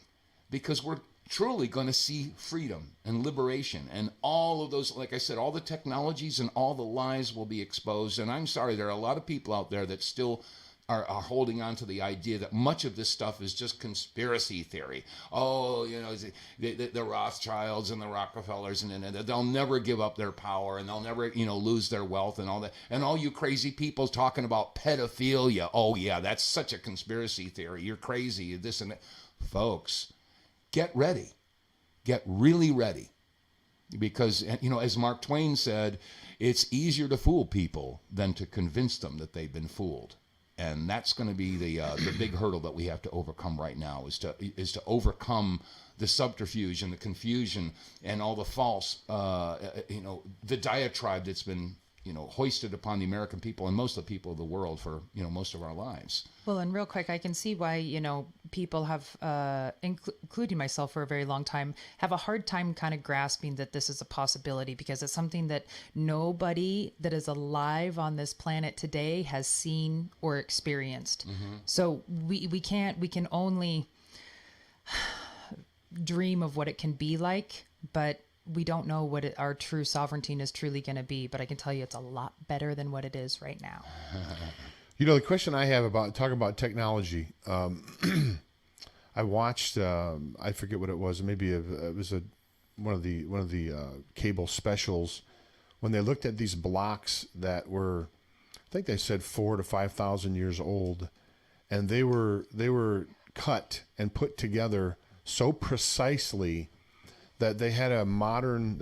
because we're truly going to see freedom and liberation, and all of those, like I said, all the technologies and all the lies will be exposed. And I'm sorry, there are a lot of people out there that still are holding on to the idea that much of this stuff is just conspiracy theory. Oh, the Rothschilds and the Rockefellers, and they'll never give up their power, and they'll never, lose their wealth and all that. And all you crazy people talking about pedophilia. Oh yeah, that's such a conspiracy theory. You're crazy, this and that. Folks, get ready. Get really ready. Because, as Mark Twain said, it's easier to fool people than to convince them that they've been fooled. And that's going to be the big hurdle that we have to overcome right now, is to overcome the subterfuge and the confusion and all the false, the diatribe that's been, hoisted upon the American people and most of the people of the world for, most of our lives. Well, and real quick, I can see why, people have, including myself for a very long time, have a hard time kind of grasping that this is a possibility, because it's something that nobody that is alive on this planet today has seen or experienced. So we can only dream of what it can be like, but we don't know what our true sovereignty is truly going to be. But I can tell you it's a lot better than what it is right now. The question I have about talking about technology, I watched, I forget what it was. Maybe it was one of the cable specials, when they looked at these blocks that were, I think they said 4,000 to 5,000 years old, and they were cut and put together so precisely that they had a modern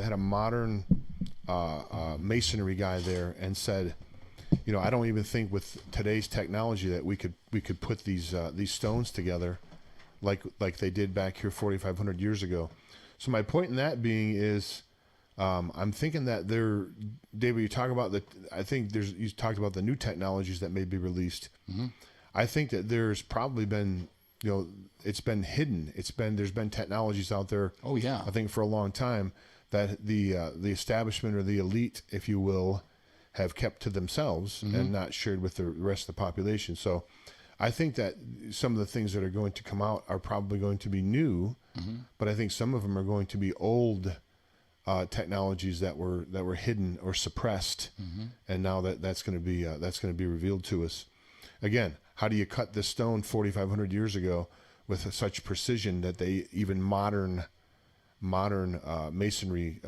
masonry guy there, and said, I don't even think with today's technology that we could put these stones together like they did back here 4,500 years ago. So my point in that being is, I'm thinking that David, you talk about you talked about the new technologies that may be released. I think that there's probably been, it's been hidden. There's been technologies out there. Oh yeah. I think for a long time that the establishment, or the elite, if you will, have kept to themselves and not shared with the rest of the population. So I think that some of the things that are going to come out are probably going to be new, but I think some of them are going to be old technologies that were hidden or suppressed, and now that's going to be revealed to us. Again, how do you cut this stone 4,500 years ago with such precision that they even modern masonry,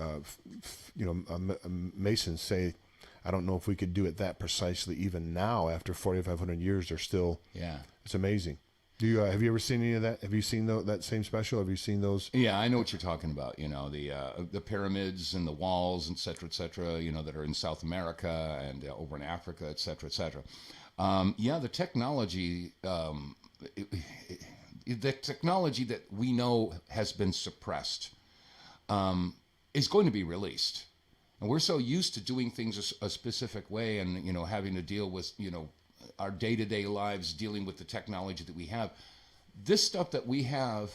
masons say, I don't know if we could do it that precisely even now after 4,500 years. They're still, it's amazing. Have you ever seen any of that? Have you seen that same special? Have you seen those? Yeah, I know what you're talking about. The pyramids and the walls, et cetera, that are in South America and over in Africa, et cetera, et cetera. The technology, the technology that we know has been suppressed is going to be released. And we're so used to doing things a specific way and, having to deal with, our day-to-day lives dealing with the technology that we have. This stuff that we have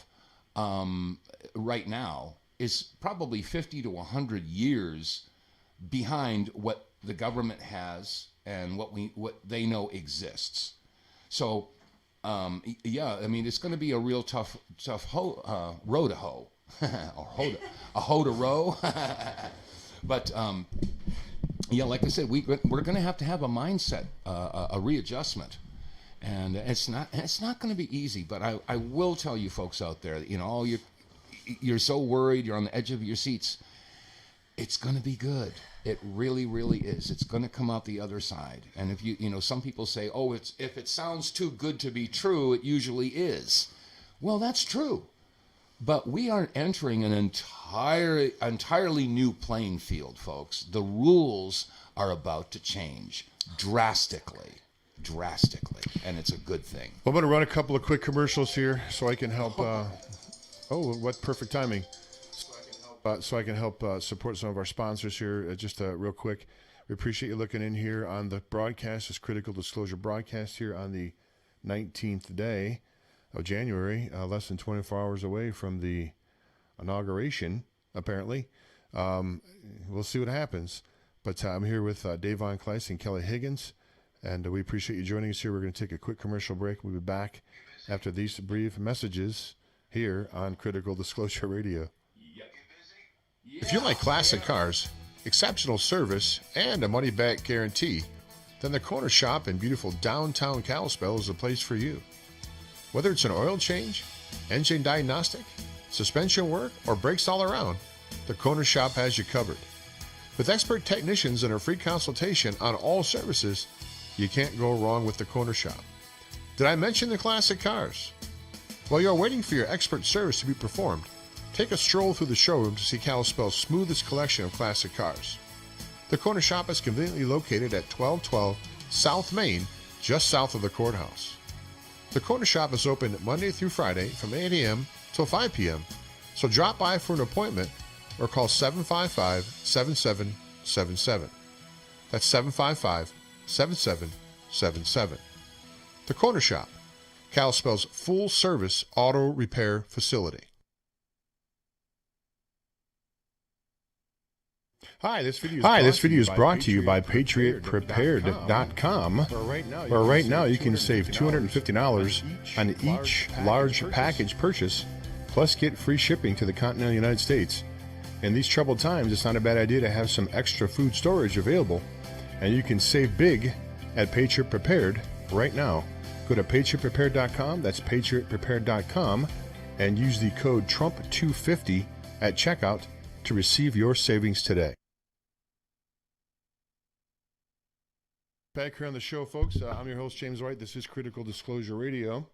right now is probably 50 to 100 years behind what the government has and what they know exists. So, it's going to be a real tough row to hoe, or a hoe to row. But like I said, we're going to have a mindset, a readjustment, and it's not going to be easy. But I will tell you folks out there, you're so worried, you're on the edge of your seats. It's going to be good. It really, really is. It's going to come out the other side. And if some people say, oh, if it sounds too good to be true, it usually is. Well, that's true. But we are entering an entirely new playing field, folks. The rules are about to change drastically, and it's a good thing. Well, I'm going to run a couple of quick commercials here so I can help. What perfect timing! So I can help support some of our sponsors here. Just real quick, we appreciate you looking in here on the broadcast. This Critical Disclosure broadcast here on the 19th day of January, less than 24 hours away from the inauguration, apparently. We'll see what happens. But I'm here with Dave vonKelist and Kelly Higgins, and we appreciate you joining us here. We're going to take a quick commercial break. We'll be back after these brief messages here on Critical Disclosure Radio. If you like classic cars, exceptional service, and a money-back guarantee, then the Corner Shop in beautiful downtown Kalispell is the place for you. Whether it's an oil change, engine diagnostic, suspension work, or brakes all around, the Corner Shop has you covered. With expert technicians and a free consultation on all services, you can't go wrong with the Corner Shop. Did I mention the classic cars? While you're waiting for your expert service to be performed, take a stroll through the showroom to see Kalispell's smoothest collection of classic cars. The Corner Shop is conveniently located at 1212 South Main, just south of the courthouse. The Corner Shop is open Monday through Friday from 8 a.m. till 5 p.m., so drop by for an appointment or call 755-7777. That's 755-7777. The Corner Shop, Kalispell's full-service auto repair facility. Hi, this video is brought to you by PatriotPrepared.com, where right now you can save $250 on each large package purchase, plus get free shipping to the continental United States. In these troubled times, it's not a bad idea to have some extra food storage available, and you can save big at Patriot Prepared right now. Go to PatriotPrepared.com, that's PatriotPrepared.com, and use the code TRUMP250 at checkout to receive your savings today. Back here on the show, folks. I'm your host, James White. This is Critical Disclosure Radio.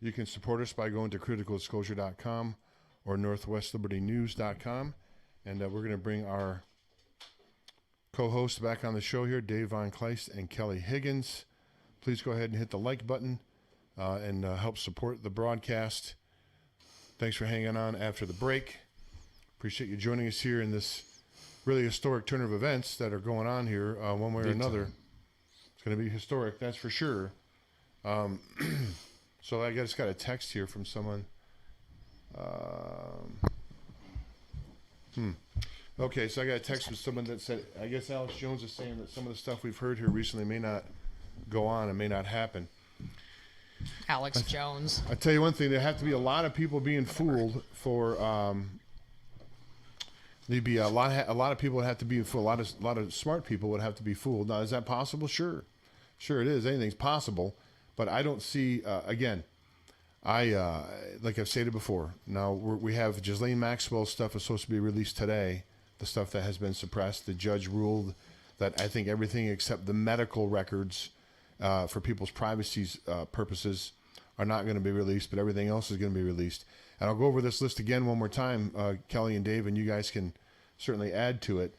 You can support us by going to criticaldisclosure.com or northwestlibertynews.com. And we're going to bring our co-hosts back on the show here, Dave vonKelist and Kelly Higgins. Please go ahead and hit the like button and help support the broadcast. Thanks for hanging on after the break. Appreciate you joining us here in this really historic turn of events that are going on here one way or another. It's going to be historic, that's for sure. So I just got a text here from someone. Okay, so I got a text from someone that said, I guess Alex Jones is saying that some of the stuff we've heard here recently may not go on and may not happen. Alex Jones. I tell you one thing, there have to be a lot of people being fooled for there'd be a lot of people would have to be fooled. A lot of smart people would have to be fooled. Now, is that possible? Sure it is. Anything's possible, but I don't see. Again, like I've stated before. Now we have Ghislaine Maxwell's stuff is supposed to be released today. The stuff that has been suppressed. The judge ruled that I think everything except the medical records for people's privacy purposes are not going to be released, but everything else is going to be released. And I'll go over this list again one more time, Kelly and Dave, and you guys can certainly add to it.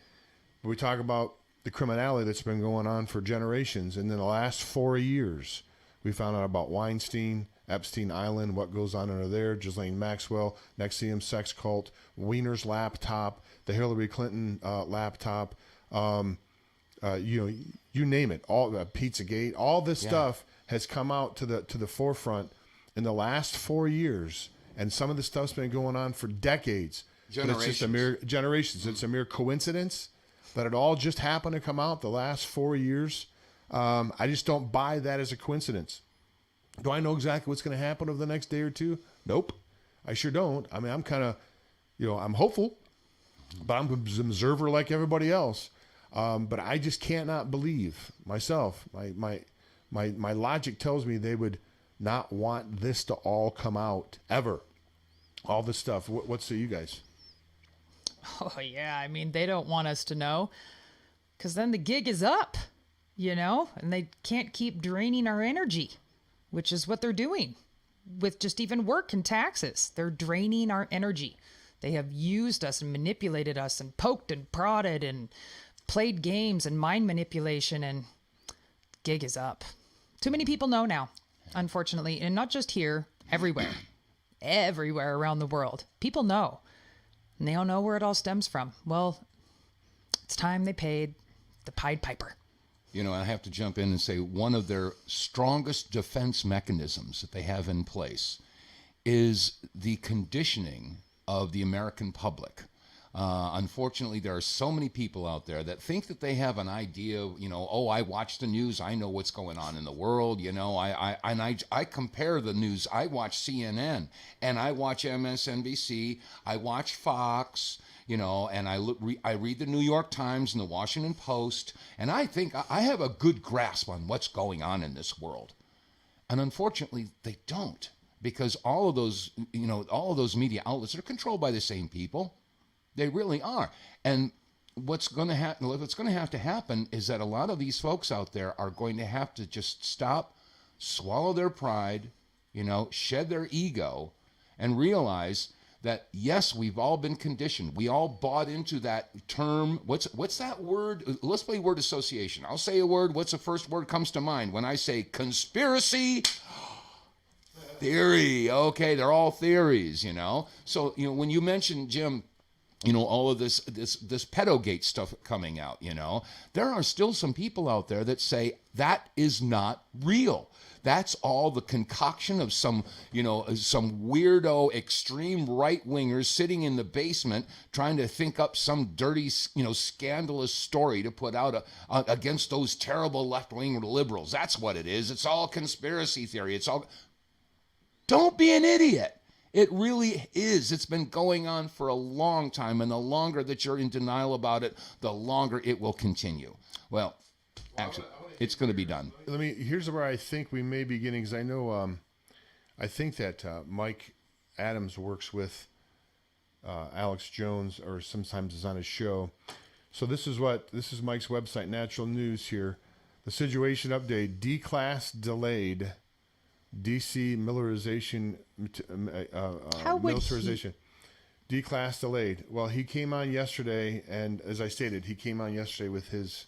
But we talk about the criminality that's been going on for generations. And in the last 4 years, we found out about Weinstein, Epstein Island, what goes on under there, Ghislaine Maxwell, NXIVM sex cult, Wiener's laptop, the Hillary Clinton laptop, you name it, all Pizzagate, all this stuff has come out to the forefront in the last 4 years, and some of the stuff's been going on for decades. Generations. It's just generations. It's a mere coincidence that it all just happened to come out the last 4 years. I just don't buy that as a coincidence. Do I know exactly what's going to happen over the next day or two? Nope. I sure don't. I mean, I'm kind of, I'm hopeful, but I'm an observer like everybody else. But I just cannot believe myself. My logic tells me they would not want this to all come out ever. All this stuff. What say you guys? Oh, yeah. I mean, they don't want us to know because then the gig is up, and they can't keep draining our energy, which is what they're doing with just even work and taxes. They're draining our energy. They have used us and manipulated us and poked and prodded and played games and mind manipulation, and gig is up. Too many people know now, unfortunately, and not just here, everywhere around the world. People know. And they don't know where it all stems from. Well, it's time they paid the Pied Piper. I have to jump in and say one of their strongest defense mechanisms that they have in place is the conditioning of the American public. Unfortunately, there are so many people out there that think that they have an idea, I watch the news, I know what's going on in the world, I compare the news. I watch CNN and I watch MSNBC, I watch Fox, and I read the New York Times and the Washington Post, and I think I have a good grasp on what's going on in this world. And unfortunately, they don't, because all of those media outlets are controlled by the same people. They really are. And what's going to have to happen is that a lot of these folks out there are going to have to just stop, swallow their pride, shed their ego, and realize that, yes, we've all been conditioned. We all bought into that term. What's that word? Let's play word association. I'll say a word. What's the first word comes to mind when I say conspiracy? Theory. Okay, they're all theories, So, when you mentioned, Jim, all of this pedogate stuff coming out, there are still some people out there that say that is not real. That's all the concoction of some weirdo extreme right-wingers sitting in the basement trying to think up some dirty, scandalous story to put out against those terrible left-wing liberals. That's what it is. It's all conspiracy theory. Don't be an idiot. It really is. It's been going on for a long time, and the longer that you're in denial about it, the longer it will continue. Well, actually, it's going to be done. Here's where I think we may be getting, because I know, I think that Mike Adams works with Alex Jones, or sometimes is on his show. So this is Mike's website, Natural News here. The situation update: D-class delayed. DC militarization. Militarization. D-class delayed. Well, he came on yesterday, and as I stated, he came on yesterday with his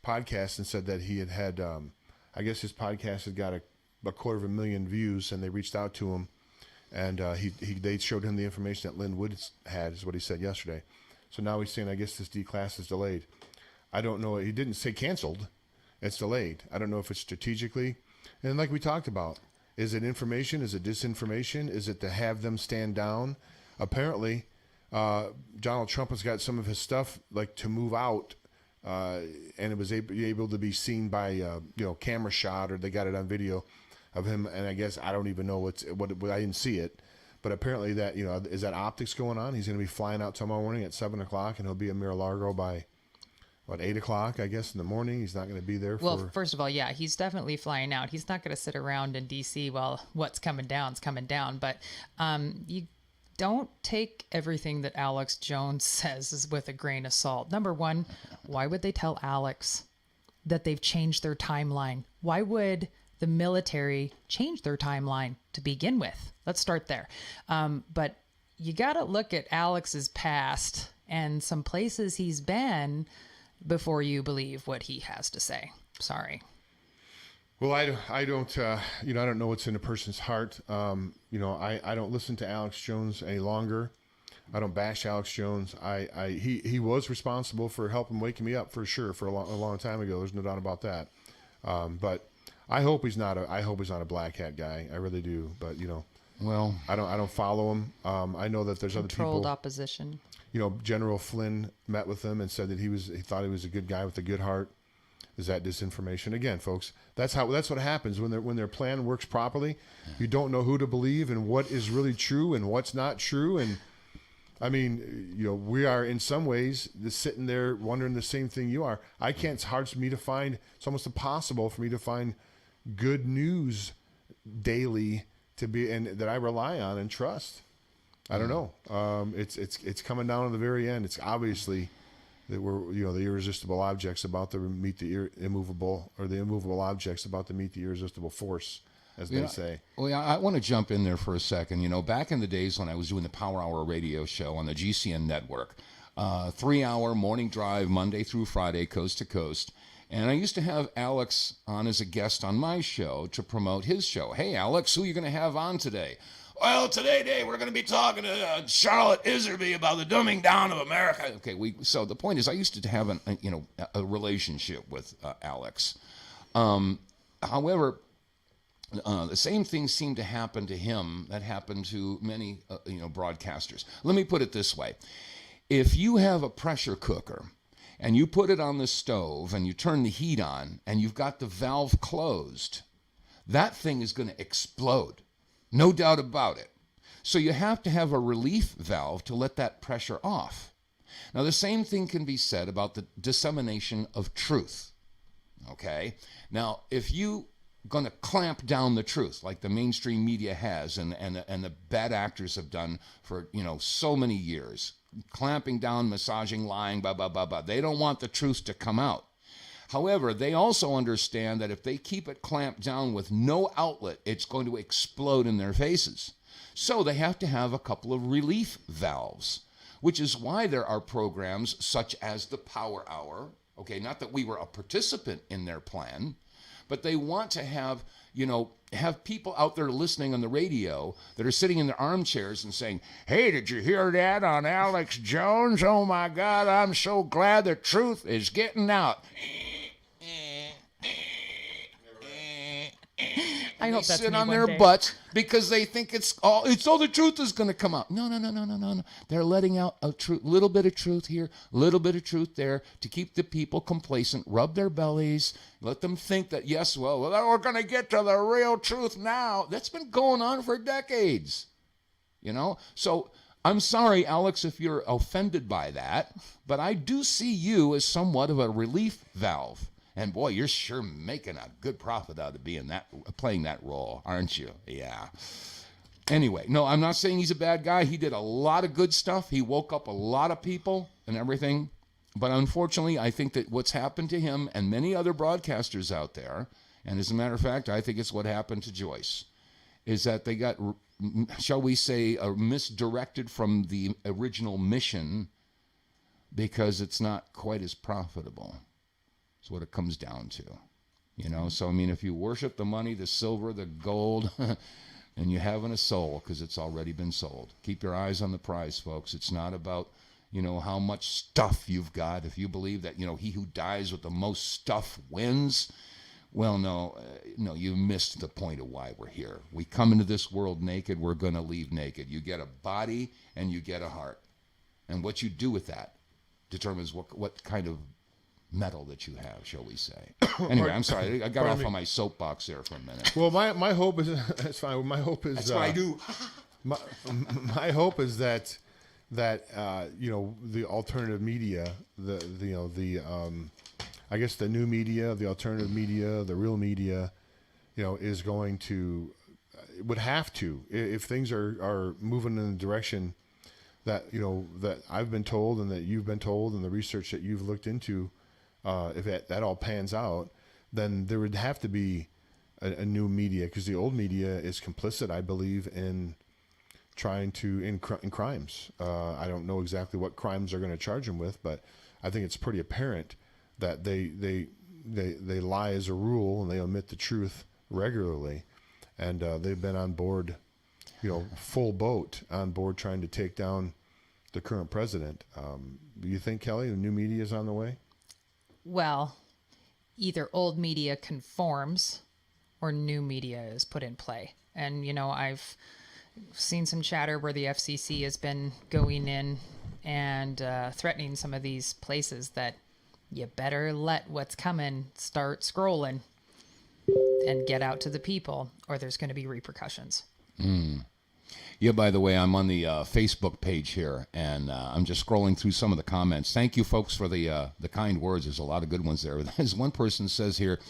podcast and said that he had I guess his podcast had got a 250,000 views, and they reached out to him, and they showed him the information that Lynn Wood had, is what he said yesterday. So now he's saying, I guess this D-class is delayed. I don't know. He didn't say canceled. It's delayed. I don't know if it's strategically. And like we talked about, is it information? Is it disinformation? Is it to have them stand down? Apparently, Donald Trump has got some of his stuff to move out, and it was able to be seen by camera shot, or they got it on video of him. And I guess I don't even know what I didn't see it, but apparently that is that optics going on. He's going to be flying out tomorrow morning at 7:00, and he'll be in Mar-a-Lago by 8 o'clock, I guess, in the morning. He's not going to be there for... Well, first of all, yeah, he's definitely flying out. He's not going to sit around in D.C. while what's coming down is coming down. But you don't take everything that Alex Jones says with a grain of salt. Number one, why would they tell Alex that they've changed their timeline? Why would the military change their timeline to begin with? Let's start there. But you got to look at Alex's past and some places he's been before you believe what he has to say. Sorry. Well, I don't, I don't know what's in a person's heart. I don't listen to Alex Jones any longer. I don't bash Alex Jones. He was responsible for helping waking me up for sure for a long time ago. There's no doubt about that. But I hope he's not a black hat guy. I really do. But Well, I don't follow him. I know that there's other Controlled people. opposition. General Flynn met with him and said that he thought he was a good guy with a good heart. Is that disinformation? Again, folks, that's what happens when their plan works properly. You don't know who to believe and what is really true and what's not true. And I mean, we are in some ways just sitting there wondering the same thing you are. It's hard for me to find. It's almost impossible for me to find good news daily and that I rely on and trust. I don't know. It's coming down to the very end. It's obviously that we're the irresistible objects about to meet the immovable, or the immovable objects about to meet the irresistible force, as they say. Well, I want to jump in there for a second. Back in the days when I was doing the Power Hour radio show on the GCN network, 3-hour morning drive, Monday through Friday, coast to coast. And I used to have Alex on as a guest on my show to promote his show. Hey, Alex, who are you going to have on today? Well, today, Dave, we're going to be talking to Charlotte Iserby about the dumbing down of America. Okay, so the point is, I used to have a relationship with Alex. However, the same thing seemed to happen to him that happened to many broadcasters. Let me put it this way: if you have a pressure cooker and you put it on the stove and you turn the heat on and you've got the valve closed, that thing is going to explode. No doubt about it. So you have to have a relief valve to let that pressure off. Now, the same thing can be said about the dissemination of truth. Okay? Now, if you going to clamp down the truth like the mainstream media has and the bad actors have done for so many years, clamping down, massaging, lying, blah, blah, blah, blah. They don't want the truth to come out. However, they also understand that if they keep it clamped down with no outlet, it's going to explode in their faces. So they have to have a couple of relief valves, which is why there are programs such as the Power Hour. Okay, not that we were a participant in their plan, but they want to have people out there listening on the radio that are sitting in their armchairs and saying, hey, did you hear that on Alex Jones? Oh, my God, I'm so glad the truth is getting out. I hope that's sit me on one their day. butts because they think it's all the truth is going to come out. No. They're letting out a little bit of truth here, little bit of truth there to keep the people complacent, rub their bellies, let them think that, yes, well, we're going to get to the real truth now. That's been going on for decades, So I'm sorry, Alex, if you're offended by that, but I do see you as somewhat of a relief valve. And boy, you're sure making a good profit out of playing that role, aren't you? Yeah. Anyway, no, I'm not saying he's a bad guy. He did a lot of good stuff. He woke up a lot of people and everything. But unfortunately, I think that what's happened to him and many other broadcasters out there, and as a matter of fact, I think it's what happened to Joyce, is that they got, shall we say, misdirected from the original mission because it's not quite as profitable. That's what it comes down to, So, I mean, if you worship the money, the silver, the gold, and you haven't a soul because it's already been sold. Keep your eyes on the prize, folks. It's not about, how much stuff you've got. If you believe that, he who dies with the most stuff wins, well, no, you missed the point of why we're here. We come into this world naked. We're going to leave naked. You get a body and you get a heart. And what you do with that determines what kind of metal that you have, shall we say. Anyway, I'm sorry. I got off on my soapbox there for a minute. Well, my hope is that's fine. My hope is that's what I do. my hope is that the alternative media, I guess the new media, the alternative media, the real media, is going to would have to, if things are moving in the direction that that I've been told and that you've been told and the research that you've looked into. If that all pans out, then there would have to be a new media, because the old media is complicit, I believe, in trying to in crimes. I don't know exactly what crimes they're going to charge them with, but I think it's pretty apparent that they they lie as a rule, and they omit the truth regularly, and they've been on board, full boat on board trying to take down the current president. Do you think, Kelly, the new media is on the way? Well, either old media conforms or new media is put in play. And, I've seen some chatter where the FCC has been going in and threatening some of these places that you better let what's coming start scrolling and get out to the people, or there's going to be repercussions. Yeah, by the way, I'm on the Facebook page here, and I'm just scrolling through some of the comments. Thank you, folks, for the kind words. There's a lot of good ones there. As one person says here,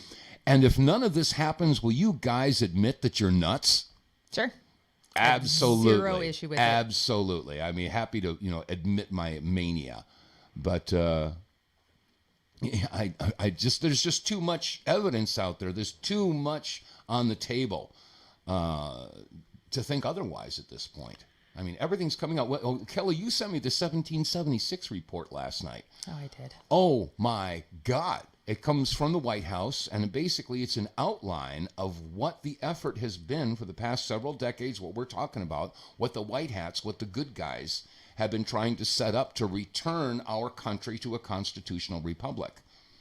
and if none of this happens, will you guys admit that you're nuts? Sure. Absolutely. Zero issue with it. Absolutely. I mean, happy to, admit my mania. But there's just too much evidence out there. There's too much on the table to think otherwise at this point. I mean, everything's coming out. Well, Kelly, you sent me the 1776 report last night. Oh, I did. Oh, my God. It comes from the White House, and basically it's an outline of what the effort has been for the past several decades, what we're talking about, what the white hats, what the good guys have been trying to set up to return our country to a constitutional republic.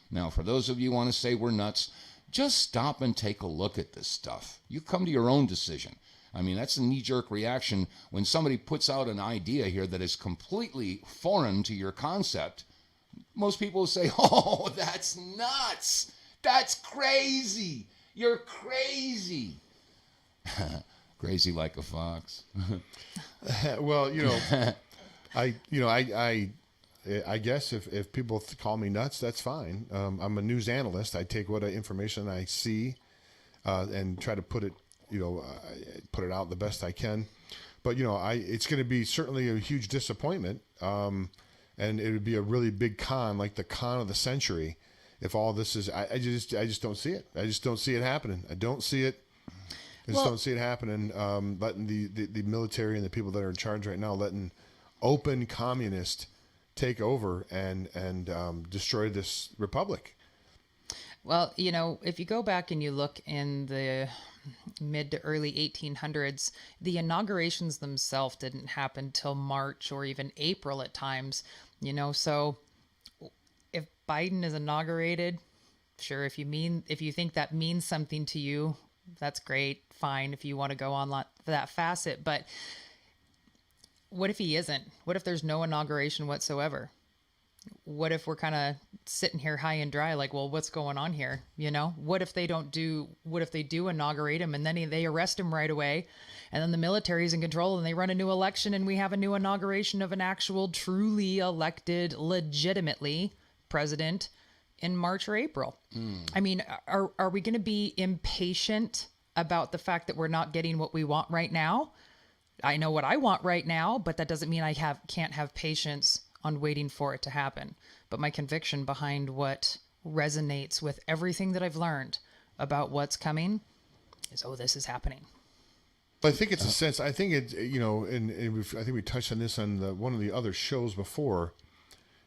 Now, for those of you who want to say we're nuts, just stop and take a look at this stuff. You come to your own decision. I mean, that's a knee-jerk reaction when somebody puts out an idea here that is completely foreign to your concept. Most people will say, oh, that's nuts. That's crazy. You're crazy. Crazy like a fox. Well, I guess if people call me nuts, that's fine. I'm a news analyst. I take what information I see and try to put it out the best I can. But, it's going to be certainly a huge disappointment. And it would be a really big con, like the con of the century, if all this is. I just don't see it. I just don't see it happening. I don't see it. I just don't see it happening. Letting the military and the people that are in charge right now, letting open communists take over and destroy this republic. Well, if you go back and you look in the mid to early 1800s, the inaugurations themselves didn't happen till March or even April at times, so if Biden is inaugurated, sure, if you think that means something to you, that's great, fine, if you want to go on that facet. But what if he isn't? What if there's no inauguration whatsoever? What if we're kind of sitting here high and dry, like, well, what's going on here? What if they do inaugurate him and then they arrest him right away, and then the military's in control and they run a new election and we have a new inauguration of an actual truly elected legitimately president in March or April? I mean, are we going to be impatient about the fact that we're not getting what we want right now? I know what I want right now, but that doesn't mean I can't have patience on waiting for it to happen. But my conviction behind what resonates with everything that I've learned about what's coming is, this is happening. But I think it's a sense. I think it, I think we touched on this on one of the other shows before.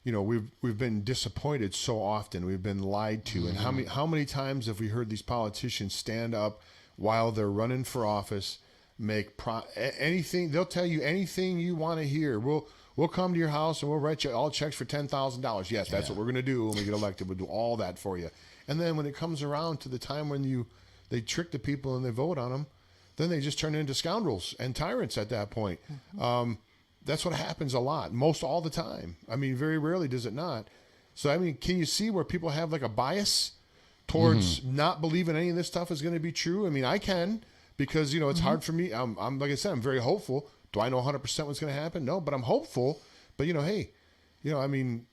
We've been disappointed so often. We've been lied to, and how many times have we heard these politicians stand up while they're running for office, make anything? They'll tell you anything you want to hear. We'll come to your house and we'll write you all checks for $10,000. Yes, that's what we're going to do when we get elected. We'll do all that for you. And then when it comes around to the time when they trick the people and they vote on them, then they just turn into scoundrels and tyrants at that point. That's what happens a lot, most all the time. I mean, very rarely does it not. So, I mean, can you see where people have like a bias towards not believing any of this stuff is going to be true? I mean, I can, because, it's hard for me. I'm like I said, I'm very hopeful. Do I know 100% what's going to happen? No, but I'm hopeful. But, hey, I mean,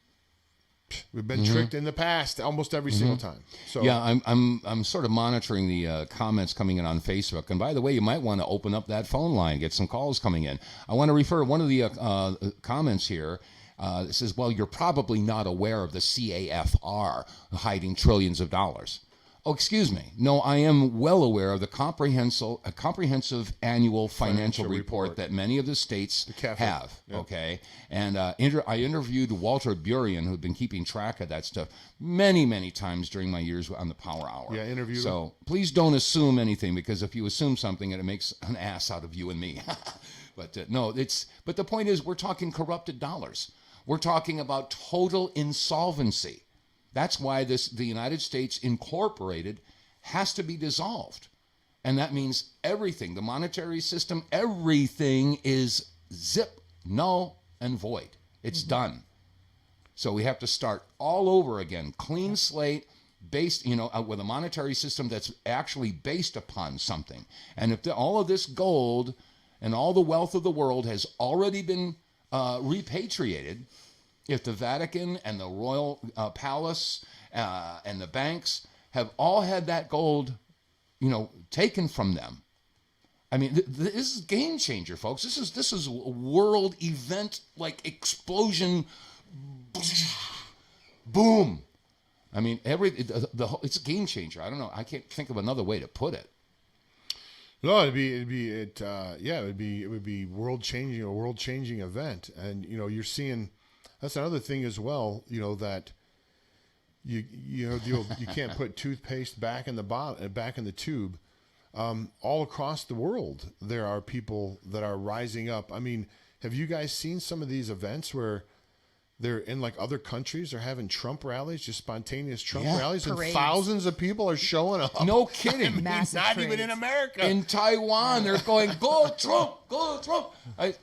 we've been tricked in the past almost every single time. So yeah, I'm sort of monitoring the comments coming in on Facebook. And by the way, you might want to open up that phone line, get some calls coming in. I want to refer to one of the comments here. It says, well, you're probably not aware of the CAFR hiding trillions of dollars. Oh, excuse me. No, I am well aware of the comprehensive annual financial report that many of the states have. Yep. Okay, and I interviewed Walter Burien, who'd been keeping track of that stuff many, many times during my years on the Power Hour. Yeah, interviewed. So please don't assume anything, because if you assume something, it makes an ass out of you and me. But no, but the point is, we're talking corrupted dollars. We're talking about total insolvency. That's why the United States Incorporated has to be dissolved. And that means everything, the monetary system, everything is zip, null, and void. It's done. So we have to start all over again, clean slate, based, with a monetary system that's actually based upon something. And if all of this gold and all the wealth of the world has already been repatriated, if the Vatican and the Royal Palace and the banks have all had that gold, taken from them, I mean, this is a game changer, folks. This is a world event, like explosion, boom. I mean, it's a game changer. I don't know. I can't think of another way to put it. No, it would be world changing, a world changing event, and you're seeing. That's another thing as well, that you can't put toothpaste back in the tube. All across the world, there are people that are rising up. I mean, have you guys seen some of these events where they're in like other countries? They're having Trump rallies, just spontaneous Trump rallies, parades. And thousands of people are showing up. No kidding. I mean, Massive not parades. even in America. In Taiwan, they're going, go Trump, go Trump.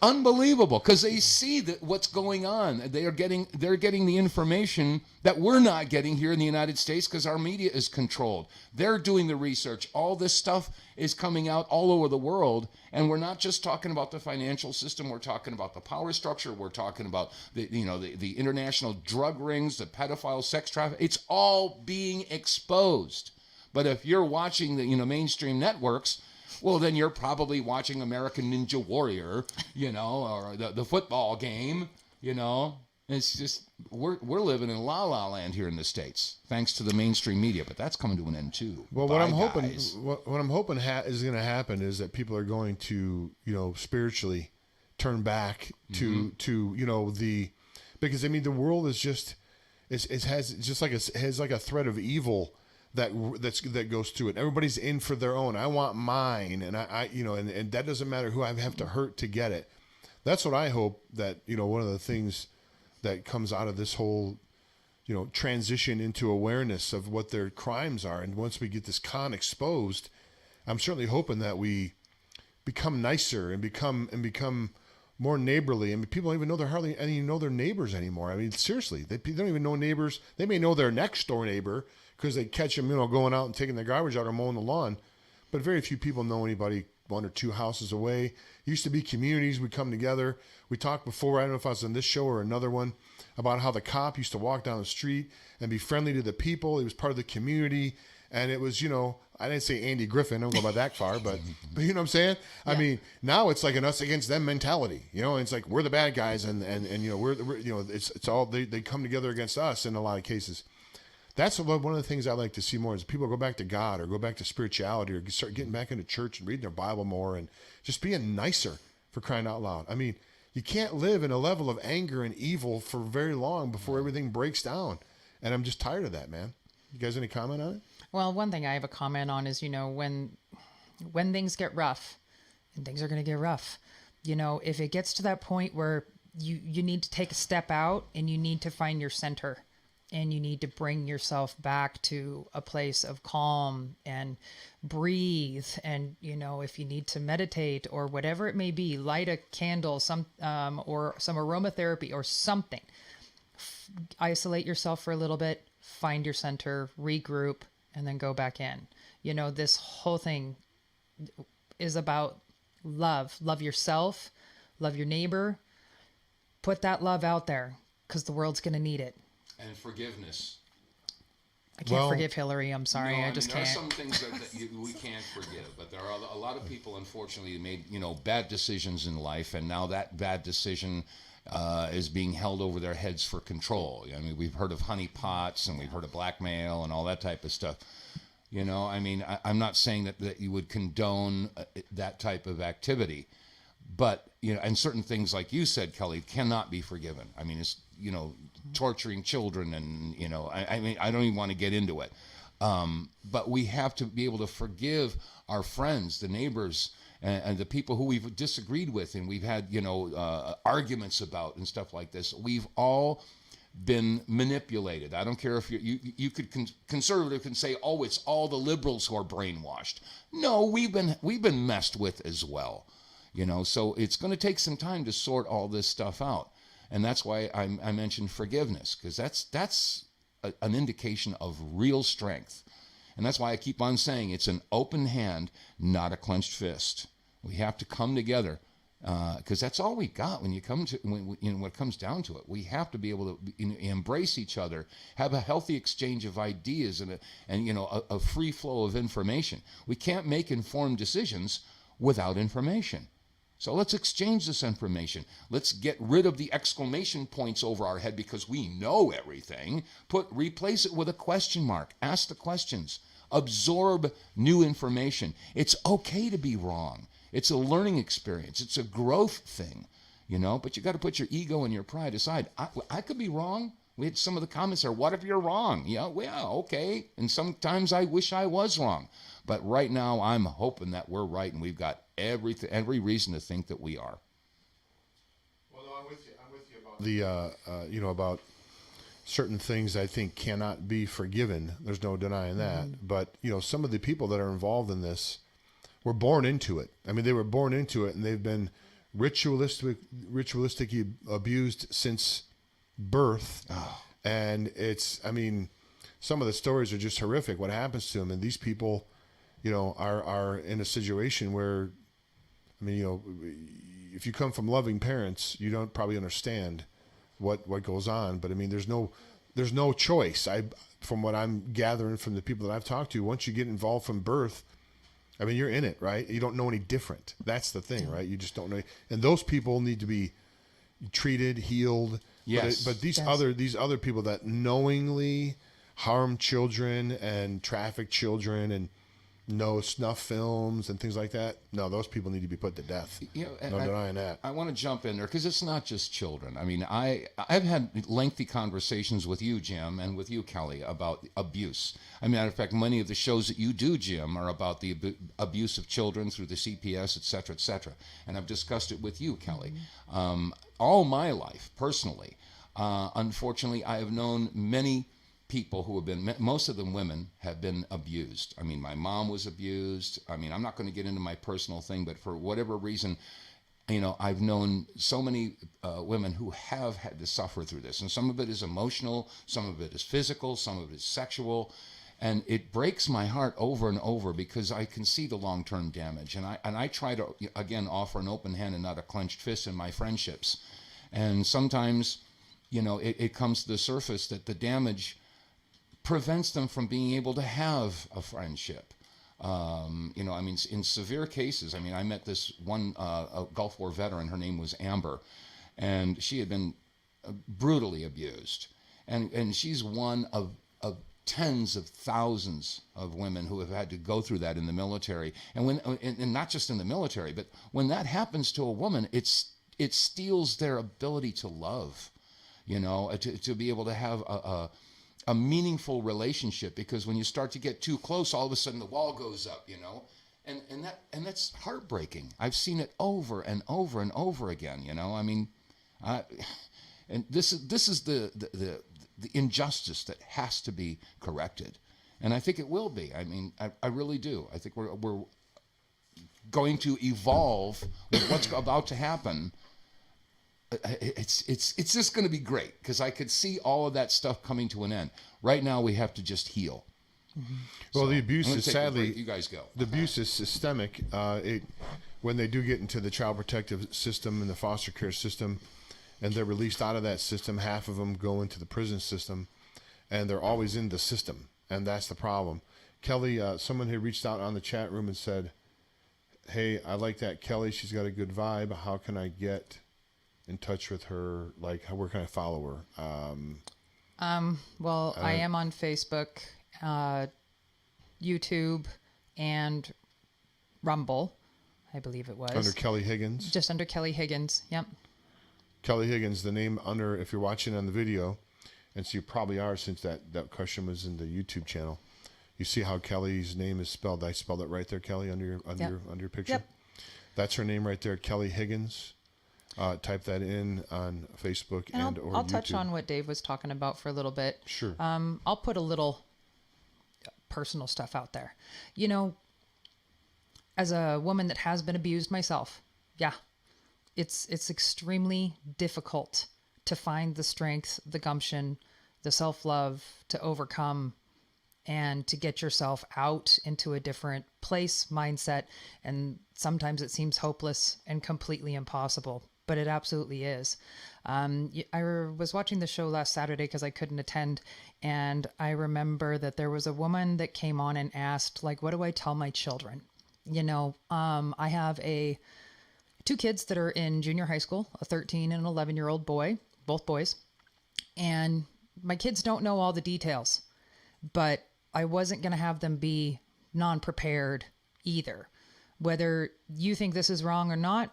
Unbelievable, because they see what's going on. They're getting the information that we're not getting here in the United States, because our media is controlled. They're doing the research. All this stuff is coming out all over the world, and we're not just talking about the financial system. We're talking about the power structure. We're talking about the international drug rings, the pedophile sex trafficking. It's all being exposed. But if you're watching the mainstream networks, well, then you're probably watching American Ninja Warrior, or the football game, It's just, we're living in la-la land here in the States, thanks to the mainstream media, but that's coming to an end too. Well, Bye, what I'm hoping is going to happen is that people are going to, spiritually turn back to because I mean, the world is just, it has like a thread of evil that goes through it. Everybody's in for their own. I want mine, and and that doesn't matter who I have to hurt to get it. That's what I hope that, one of the things that comes out of this whole, transition into awareness of what their crimes are. And once we get this con exposed, I'm certainly hoping that we become nicer and become more neighborly. I mean, people don't even know their neighbors anymore. I mean, seriously, they don't even know neighbors. They may know their next door neighbor because they catch them, going out and taking their garbage out or mowing the lawn. But very few people know anybody 1 or 2 houses away. It used to be communities would come together. We talked before, I don't know if I was on this show or another one, about how the cop used to walk down the street and be friendly to the people. He was part of the community. And it was, I didn't say Andy Griffin, I don't go by that far, but you know what I'm saying? Yeah. I mean, now it's like an us against them mentality, and it's like we're the bad guys and we're it's all, they come together against us in a lot of cases. That's one of the things I like to see more is people go back to God or go back to spirituality or start getting back into church and reading their Bible more and just being nicer, for crying out loud. I mean, you can't live in a level of anger and evil for very long before everything breaks down. And I'm just tired of that, man. You guys any comment on it? Well, one thing I have a comment on is, when things get rough, and things are going to get rough, if it gets to that point where you need to take a step out and you need to find your center and you need to bring yourself back to a place of calm and breathe. And, if you need to meditate or whatever it may be, light a candle, or some aromatherapy or something, isolate yourself for a little bit, find your center, regroup, and then go back in. This whole thing is about love. Love yourself, love your neighbor, put that love out there because the world's going to need it. And forgiveness. I can't forgive Hillary. I'm sorry. No, I just can't. There are some things that we can't forgive, but there are a lot of people, unfortunately, who made bad decisions in life, and now that bad decision is being held over their heads for control. I mean, we've heard of honeypots and we've heard of blackmail and all that type of stuff. You know, I mean, I'm not saying that you would condone that type of activity, but, you know, and certain things, like you said, Kelly, cannot be forgiven. I mean, it's, you know, torturing children and, you know, I mean, I don't even want to get into it. But we have to be able to forgive our friends, the neighbors, and the people who we've disagreed with and we've had, you know, arguments about and stuff like this. We've all been manipulated. I don't care if you could conservative can say, oh, it's all the liberals who are brainwashed. No, we've been messed with as well, you know. So it's going to take some time to sort all this stuff out, and that's why I mentioned forgiveness, because that's an indication of real strength, and that's why I keep on saying it's an open hand, not a clenched fist. We have to come together. Because that's all we got when when it comes down to it. We have to be able to embrace each other, have a healthy exchange of ideas, and you know, a free flow of information. We can't make informed decisions without information. So let's exchange this information. Let's get rid of the exclamation points over our head because we know everything. Replace it with a question mark. Ask the questions. Absorb new information. It's okay to be wrong. It's a learning experience. It's a growth thing, you know, but you got to put your ego and your pride aside. I could be wrong. We had some of the comments there. What if you're wrong? Yeah, well, okay. And sometimes I wish I was wrong. But right now I'm hoping that we're right, and we've got every reason to think that we are. Well, no, I'm with you about the, you know, about certain things I think cannot be forgiven. There's no denying that. Mm-hmm. But, you know, some of the people that are involved in this were born into it. I mean, they were born into it, and they've been ritualistically abused since birth. Oh. And it's, I mean, some of the stories are just horrific, what happens to them. And these people, you know, are in a situation where, I mean, you know, if you come from loving parents, you don't probably understand what goes on. But I mean, there's no choice. From what I'm gathering from the people that I've talked to, once you get involved from birth, I mean, you're in it, right? You don't know any different. That's the thing, right? You just don't know. And those people need to be treated, healed. Yes. But these other people that knowingly harm children and traffic children and no snuff films and things like that, no, those people need to be put to death. You know, no denying that. I want to jump in there because it's not just children. I mean, I've had lengthy conversations with you, Jim, and with you, Kelly, about abuse. I mean, matter of fact, many of the shows that you do, Jim, are about the abuse of children through the CPS, et cetera, et cetera. And I've discussed it with you, Kelly. All my life, personally, unfortunately, I have known many people who have been, most of them women, have been abused. I mean, my mom was abused. I mean, I'm not going to get into my personal thing, but for whatever reason, you know, I've known so many women who have had to suffer through this. And some of it is emotional, some of it is physical, some of it is sexual. And it breaks my heart over and over because I can see the long-term damage. And I try to, again, offer an open hand and not a clenched fist in my friendships. And sometimes, you know, it comes to the surface that the damage prevents them from being able to have a friendship. You know, I mean, in severe cases, I mean, I met this one a Gulf War veteran. Her name was Amber, and she had been brutally abused. And she's one of tens of thousands of women who have had to go through that in the military. And not just in the military, but when that happens to a woman, it steals their ability to love, you know, to be able to have a meaningful relationship, because when you start to get too close, all of a sudden the wall goes up, you know, and that's heartbreaking. I've seen it over and over and over again, you know. I mean, and this is the injustice that has to be corrected, and I think it will be. I mean, I really do. I think we're going to evolve with what's about to happen. It's just going to be great because I could see all of that stuff coming to an end. Right now, we have to just heal. Mm-hmm. Well, the abuse is sadly, you guys go. The abuse is systemic. When they do get into the child protective system and the foster care system, and they're released out of that system, half of them go into the prison system, and they're always in the system, and that's the problem. Kelly, someone had reached out on the chat room and said, "Hey, I like that Kelly. She's got a good vibe. How can I get in touch with her? Like, where can I follow her?" Well, I am on Facebook. YouTube and Rumble, I believe it was. Under Kelly Higgins. Just under Kelly Higgins. Yep. Kelly Higgins, the name under, if you're watching on the video, and so you probably are since that question was in the YouTube channel. You see how Kelly's name is spelled. I spelled it right there, Kelly, under your picture. Yep. That's her name right there, Kelly Higgins. Type that in on Facebook and or I'll YouTube. touch on what Dave was talking about for a little bit. Sure. I'll put a little personal stuff out there. You know, as a woman that has been abused myself, yeah, it's extremely difficult to find the strength, the gumption, the self-love to overcome and to get yourself out into a different place, mindset. And sometimes it seems hopeless and completely impossible, but it absolutely is. I was watching the show last Saturday because I couldn't attend. And I remember that there was a woman that came on and asked, like, what do I tell my children? You know, I have two kids that are in junior high school, a 13 and an 11-year-old boy, both boys. And my kids don't know all the details, but I wasn't going to have them be non-prepared either. Whether you think this is wrong or not,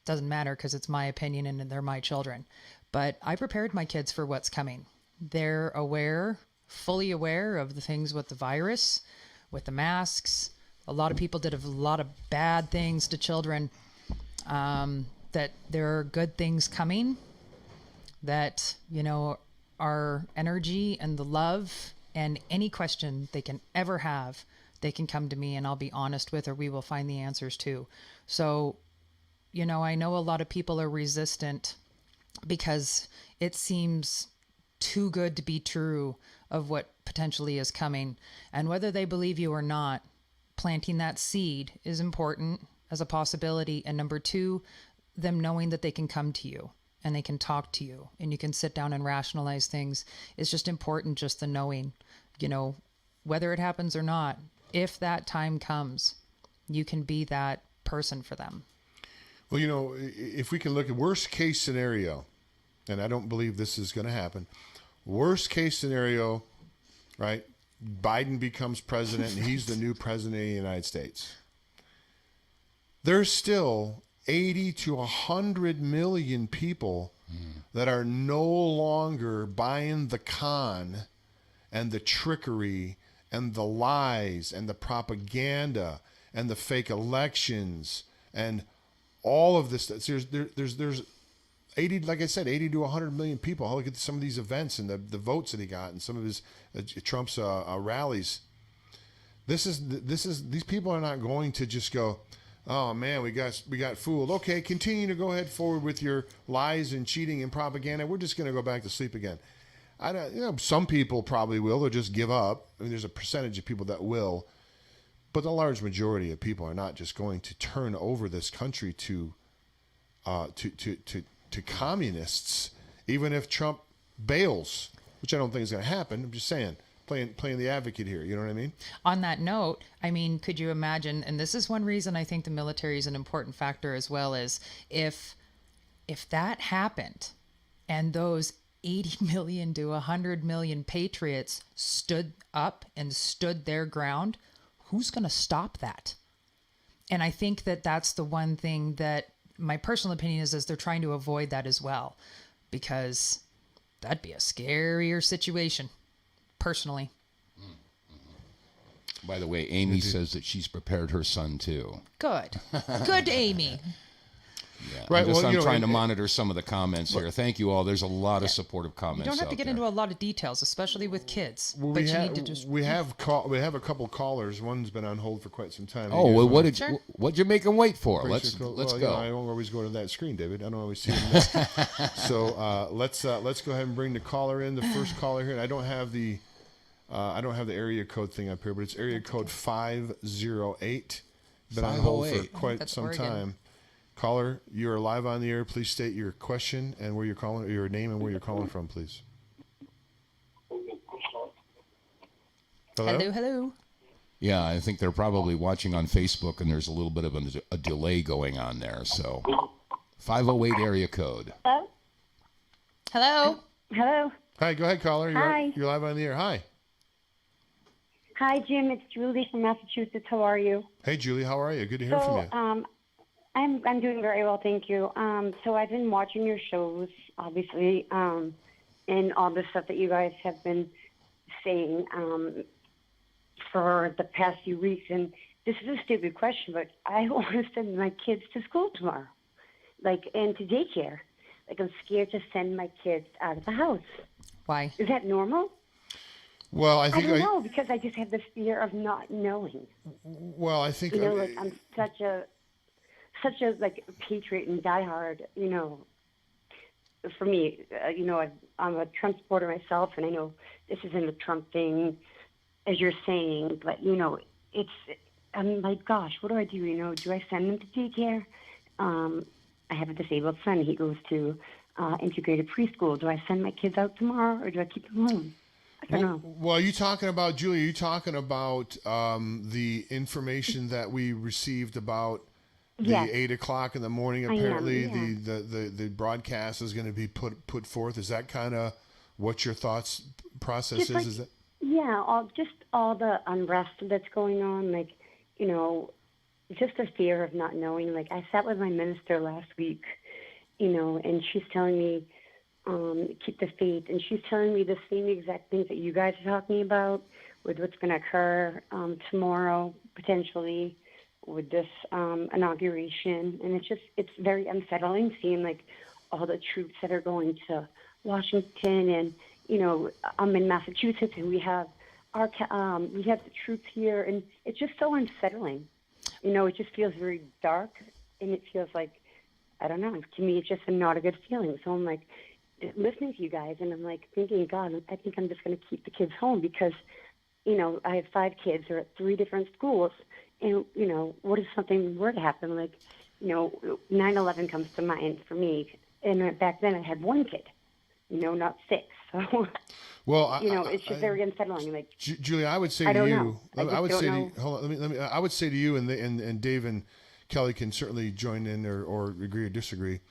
doesn't matter because it's my opinion and they're my children. But I prepared my kids for what's coming. They're aware, fully aware of the things with the virus, with the masks. A lot of people did a lot of bad things to children, that there are good things coming, that, you know, our energy and the love and any question they can ever have, they can come to me and I'll be honest with, or we will find the answers too. So, you know, I know a lot of people are resistant because it seems too good to be true of what potentially is coming. And whether they believe you or not, planting that seed is important as a possibility. And number two, them knowing that they can come to you and they can talk to you and you can sit down and rationalize things. It's just important, just the knowing, you know, whether it happens or not, if that time comes, you can be that person for them. Well, you know, if we can look at worst case scenario, and I don't believe this is going to happen, worst case scenario, right? Biden becomes president and he's the new president of the United States. There's still 80 to 100 million people that are no longer buying the con and the trickery and the lies and the propaganda and the fake elections and all of this. There's 80, like I said, 80 to 100 million people. I'll look at some of these events and the votes that he got and some of his Trump's rallies. These people are not going to just go, oh man, we got fooled. Okay, continue to go ahead forward with your lies and cheating and propaganda. We're just going to go back to sleep again. I don't, you know, some people probably will. They'll just give up. I mean, there's a percentage of people that will, but the large majority of people are not just going to turn over this country to communists, even if Trump bails, which I don't think is going to happen. I'm just saying, playing the advocate here. You know what I mean? On that note, I mean, could you imagine, and this is one reason I think the military is an important factor as well, is if that happened and those 80 million to 100 million patriots stood up and stood their ground, who's going to stop that? And I think that that's the one thing that my personal opinion is they're trying to avoid that as well, because that'd be a scarier situation, personally. By the way, Amy says that she's prepared her son too. Good. Good, Amy. Yeah, Right. I'm trying to monitor some of the comments here. Thank you all. There's a lot of supportive comments. You don't have to out get there. into a lot of details, especially with kids. Well, but you need to just. we have a couple callers. One's been on hold for quite some time. Oh, well, what'd you make him wait for? Let's go. go. You know, I don't always go to that screen, David. I don't always see them. So let's go ahead and bring the caller in. The first caller here. And I don't have the area code thing up here, but it's area code 508. Been on hold for quite That's some Oregon. time. Caller, you are live on the air. Please state your question and where you're calling, your name and where you're calling from, please. Hello, hello. Yeah, I think they're probably watching on Facebook, and there's a little bit of a delay going on there. So, 508 area code. Hello? Hello. Hello? Hi, go ahead, caller. Hi. You're live on the air. Hi. Hi, Jim. It's Julie from Massachusetts. How are you? Hey, Julie, how are you? Good to hear from you. I'm doing very well, thank you. So I've been watching your shows, obviously, and all the stuff that you guys have been saying for the past few weeks. And this is a stupid question, but I want to send my kids to school tomorrow, and to daycare. I'm scared to send my kids out of the house. Why? Is that normal? Well, I don't know, because I just have this fear of not knowing. Well, I think I'm such a patriot and diehard. For me, I'm a Trump supporter myself, and I know this isn't a Trump thing, as you're saying, but I'm like, gosh, what do I do? Do I send them to daycare? I have a disabled son. He goes to integrated preschool. Do I send my kids out tomorrow, or do I keep them home? I don't know. Well, are you talking about, Julie, are you talking about the information that we received about the 8 o'clock in the morning? Apparently, the broadcast is going to be put forth. Is that kind of what your thoughts process is? Is that? Yeah, all the unrest that's going on, just the fear of not knowing. I sat with my minister last week, and she's telling me, keep the faith. And she's telling me the same exact things that you guys are talking about with what's going to occur tomorrow, potentially, with this inauguration. And it's very unsettling seeing, all the troops that are going to Washington. And, I'm in Massachusetts, and we have the troops here. And it's just so unsettling. It just feels very dark, and it feels like, I don't know, to me, it's just not a good feeling. So I'm listening to you guys, and I'm thinking, God, I think I'm just going to keep the kids home because, I have 5 kids. They're at 3 different schools. And, what if something were to happen? 9/11 comes to mind for me. And back then I had 1 kid, not 6. So, well, it's just very unsettling. Julie, I would say to you, I would say to you, hold on, let me, I would say to you, and Dave and Kelly can certainly join in or agree or disagree.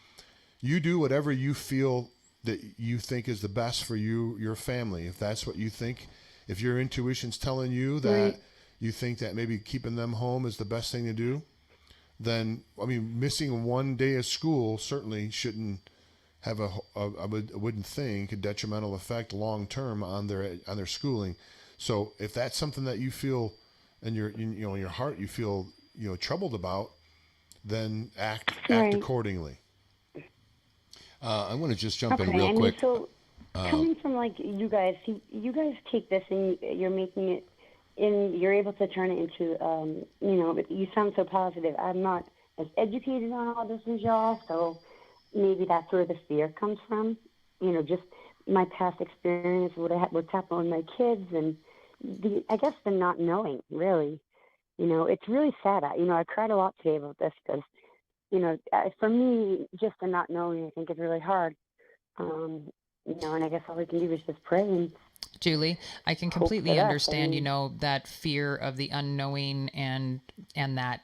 You do whatever you feel that you think is the best for you, your family. If that's what you think, if your intuition's telling you that you think that maybe keeping them home is the best thing to do, then, missing 1 day of school certainly shouldn't have I wouldn't think a detrimental effect long term on their schooling. So if that's something that you feel in your heart you feel troubled about, then act accordingly. I want to just jump in Okay, real quick. So coming from you guys take this and you're making it, and you're able to turn it into, you sound so positive. I'm not as educated on all this as y'all, so maybe that's where the fear comes from. Just my past experience, what's happened with my kids, and I guess the not knowing, really. It's really sad. I cried a lot today about this because, for me, just the not knowing, I think, is really hard. And I guess all we can do is just pray. And Julie, I can completely understand, that fear of the unknowing and that.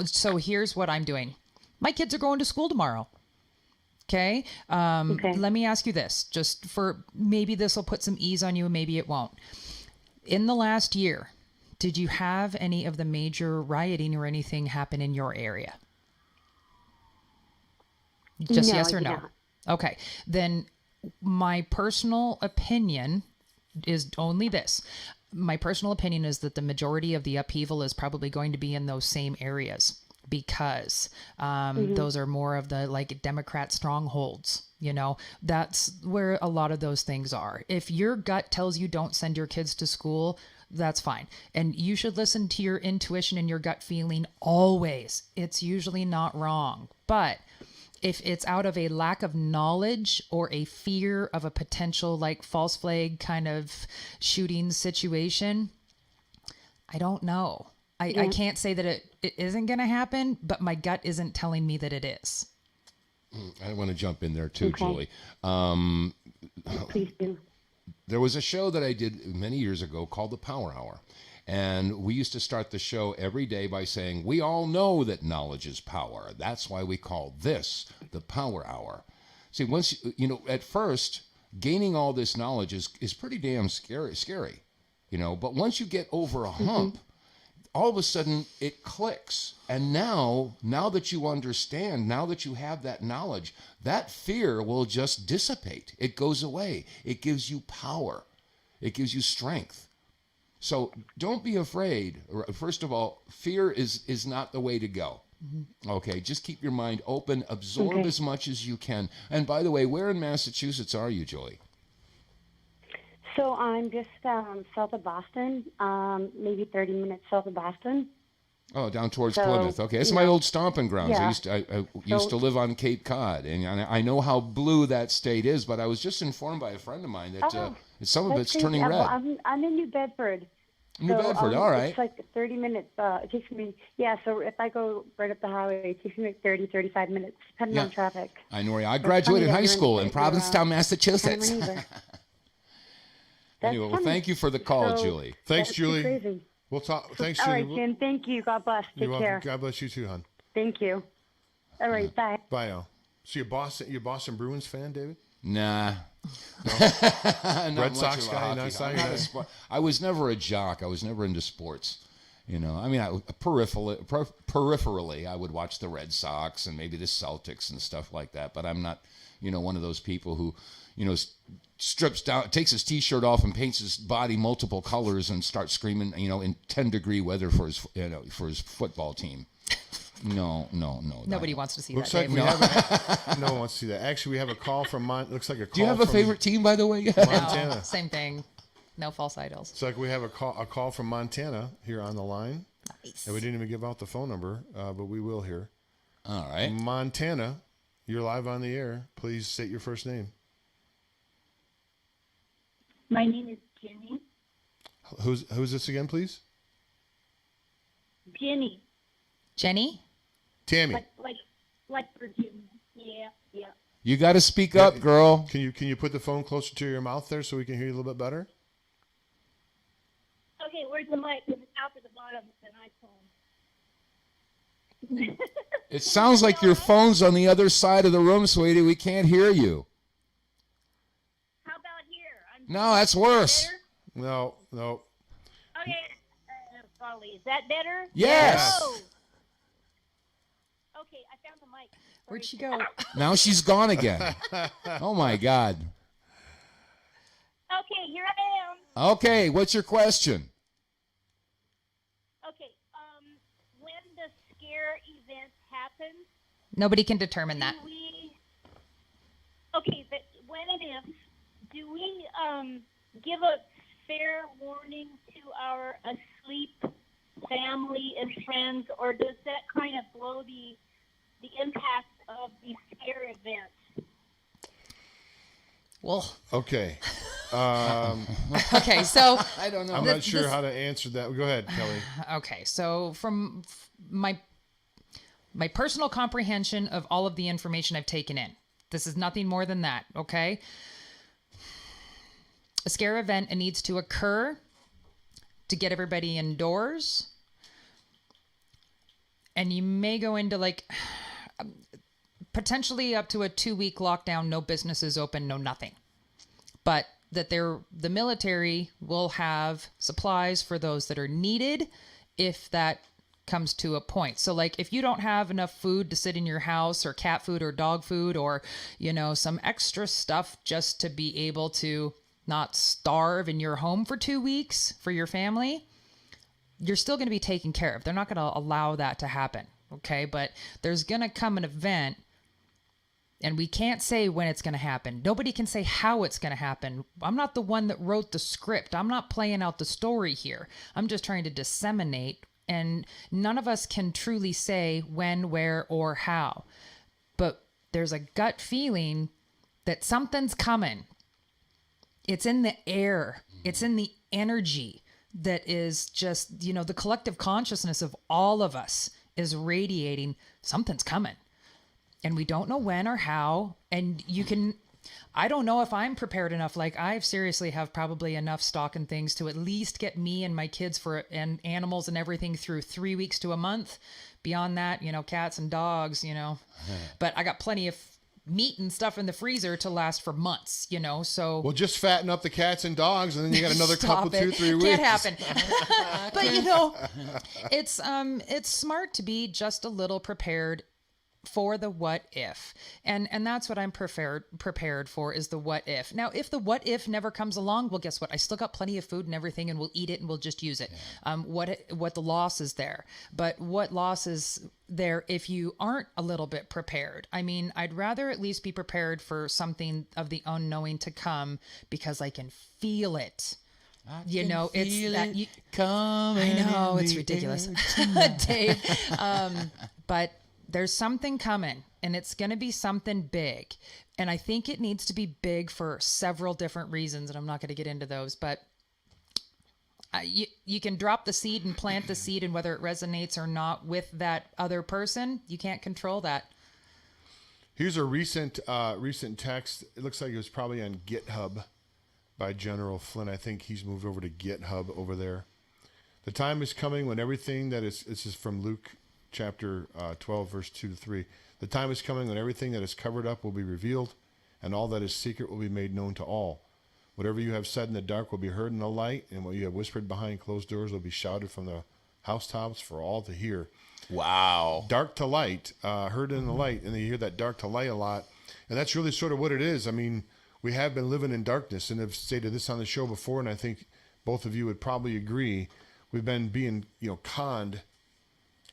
So here's what I'm doing. My kids are going to school tomorrow. Okay. Let me ask you this, just for maybe this will put some ease on you and maybe it won't. In the last year, did you have any of the major rioting or anything happen in your area? Just yes or no? Not. Okay. Then my personal opinion is only this. My personal opinion is that the majority of the upheaval is probably going to be in those same areas because those are more of the Democrat strongholds. That's where a lot of those things are. If your gut tells you don't send your kids to school, that's fine. And you should listen to your intuition and your gut feeling always. It's usually not wrong. But if it's out of a lack of knowledge or a fear of a potential false flag kind of shooting situation, I don't know. I can't say that it isn't going to happen, but my gut isn't telling me that it is. I want to jump in there too, Julie. Please do. There was a show that I did many years ago called The Power Hour. And we used to start the show every day by saying, we all know that knowledge is power. That's why we call this the Power Hour. See, once, at first, gaining all this knowledge is pretty damn scary. But once you get over a hump, all of a sudden it clicks. And now that you understand, now that you have that knowledge, that fear will just dissipate. It goes away. It gives you power. It gives you strength. So don't be afraid. First of all, fear is not the way to go. Okay, just keep your mind open, absorb as much as you can. And by the way, where in Massachusetts are you, Julie? So I'm just south of Boston, maybe 30 minutes south of Boston. Oh, down towards Plymouth. Okay, it's my old stomping grounds. Yeah. I used to live on Cape Cod, and I know how blue that state is. But I was just informed by a friend of mine that some of it's turning red. I'm in New Bedford. New Bedford, all right. It's like 30 minutes. It takes me, so if I go right up the highway, it takes me like 30, 35 minutes, depending on traffic. I know. I graduated high school in Provincetown, Massachusetts. Anyway, well, thank you for the call, Julie. Thanks, Julie. Crazy. We'll talk. Thanks, All Julie. right, Jim. Thank you. God bless. Take You're care. welcome. God bless you too, hon. Thank you. All right. Bye. Bye now. So you're Boston Bruins fan, David? Nah. Red Sox guy? I was never a jock. I was never into sports. I mean, peripherally, I would watch the Red Sox and maybe the Celtics and stuff like that. But I'm not, one of those people who, strips down, takes his T-shirt off and paints his body multiple colors and starts screaming, in 10-degree weather for his football team. No. Nobody wants to see Looks that. like Dave. no one wants to see that. Actually, we have a call from looks like a call. Do you have a favorite team, by the way? Montana. No, same thing. No false idols. It's like we have a call from Montana here on the line. Nice. And we didn't even give out the phone number, but we will here. All right. Montana, you're live on the air. Please state your first name. My name is Jenny. Who's this again, please? Jenny. Jenny? Tammy. Like Virginia. Yeah. You got to speak up, girl. Can you put the phone closer to your mouth there so we can hear you a little bit better? Okay, where's the mic? It's out at the bottom of an iPhone. It sounds like your phone's on the other side of the room, sweetie. We can't hear you. How about here? No, that's worse. Better? No. Okay, Polly, is that better? Yes. No. Okay, I found the mic. Where'd she go? Now she's gone again. Oh, my God. Okay, here I am. Okay, what's your question? Okay, when the scare event happens, Nobody can determine that. but when and if, do we give a fair warning to our asleep family and friends, or does that kind of blow the impact of the scare event? Well, Okay. okay, so I don't know. I'm not sure how to answer that. Go ahead, Kelly. okay, so from my personal comprehension of all of the information I've taken in, this is nothing more than that, okay? A scare event, it needs to occur to get everybody indoors. And you may go into potentially up to a 2-week lockdown, no businesses open, no nothing. But that the military will have supplies for those that are needed if that comes to a point. So if you don't have enough food to sit in your house, or cat food or dog food, or some extra stuff just to be able to not starve in your home for 2 weeks for your family, you're still going to be taken care of. They're not going to allow that to happen. Okay. But there's going to come an event, and we can't say when it's going to happen. Nobody can say how it's going to happen. I'm not the one that wrote the script. I'm not playing out the story here. I'm just trying to disseminate, and none of us can truly say when, where, or how. But there's a gut feeling that something's coming. It's in the air. It's in the energy that is just, the collective consciousness of all of us is radiating. Something's coming. And we don't know when or how. And I don't know if I'm prepared enough. I seriously have probably enough stock and things to at least get me and my kids and animals and everything through 3 weeks to a month. Beyond that, cats and dogs, But I got plenty of meat and stuff in the freezer to last for months, so. Well, just fatten up the cats and dogs, and then you got another couple, 2-3 weeks. Can't happen. But it's smart to be just a little prepared for the what if, and that's what I'm prepared for, is the what if. Now, if the what if never comes along, well, guess what? I still got plenty of food and everything, and we'll eat it and we'll just use it. What the loss is there, but what loss is there if you aren't a little bit prepared? I mean, I'd rather at least be prepared for something of the unknowing to come, because I can feel it. It's that coming. I know it's ridiculous, Dave. But there's something coming, and it's going to be something big. And I think it needs to be big for several different reasons, and I'm not going to get into those, but you can drop the seed and plant the seed, and whether it resonates or not with that other person, you can't control that. Here's a recent text. It looks like it was probably on GitHub by General Flynn. I think he's moved over to GitHub over there. The time is coming when everything that is, this is from Luke chapter 12, verse 2-3. The time is coming when everything that is covered up will be revealed, and all that is secret will be made known to all. Whatever you have said in the dark will be heard in the light, and what you have whispered behind closed doors will be shouted from the housetops for all to hear. Wow. Dark to light, heard in the light, and you hear that dark to light a lot. And that's really sort of what it is. I mean, we have been living in darkness, and I've stated this on the show before, and I think both of you would probably agree. We've been being, conned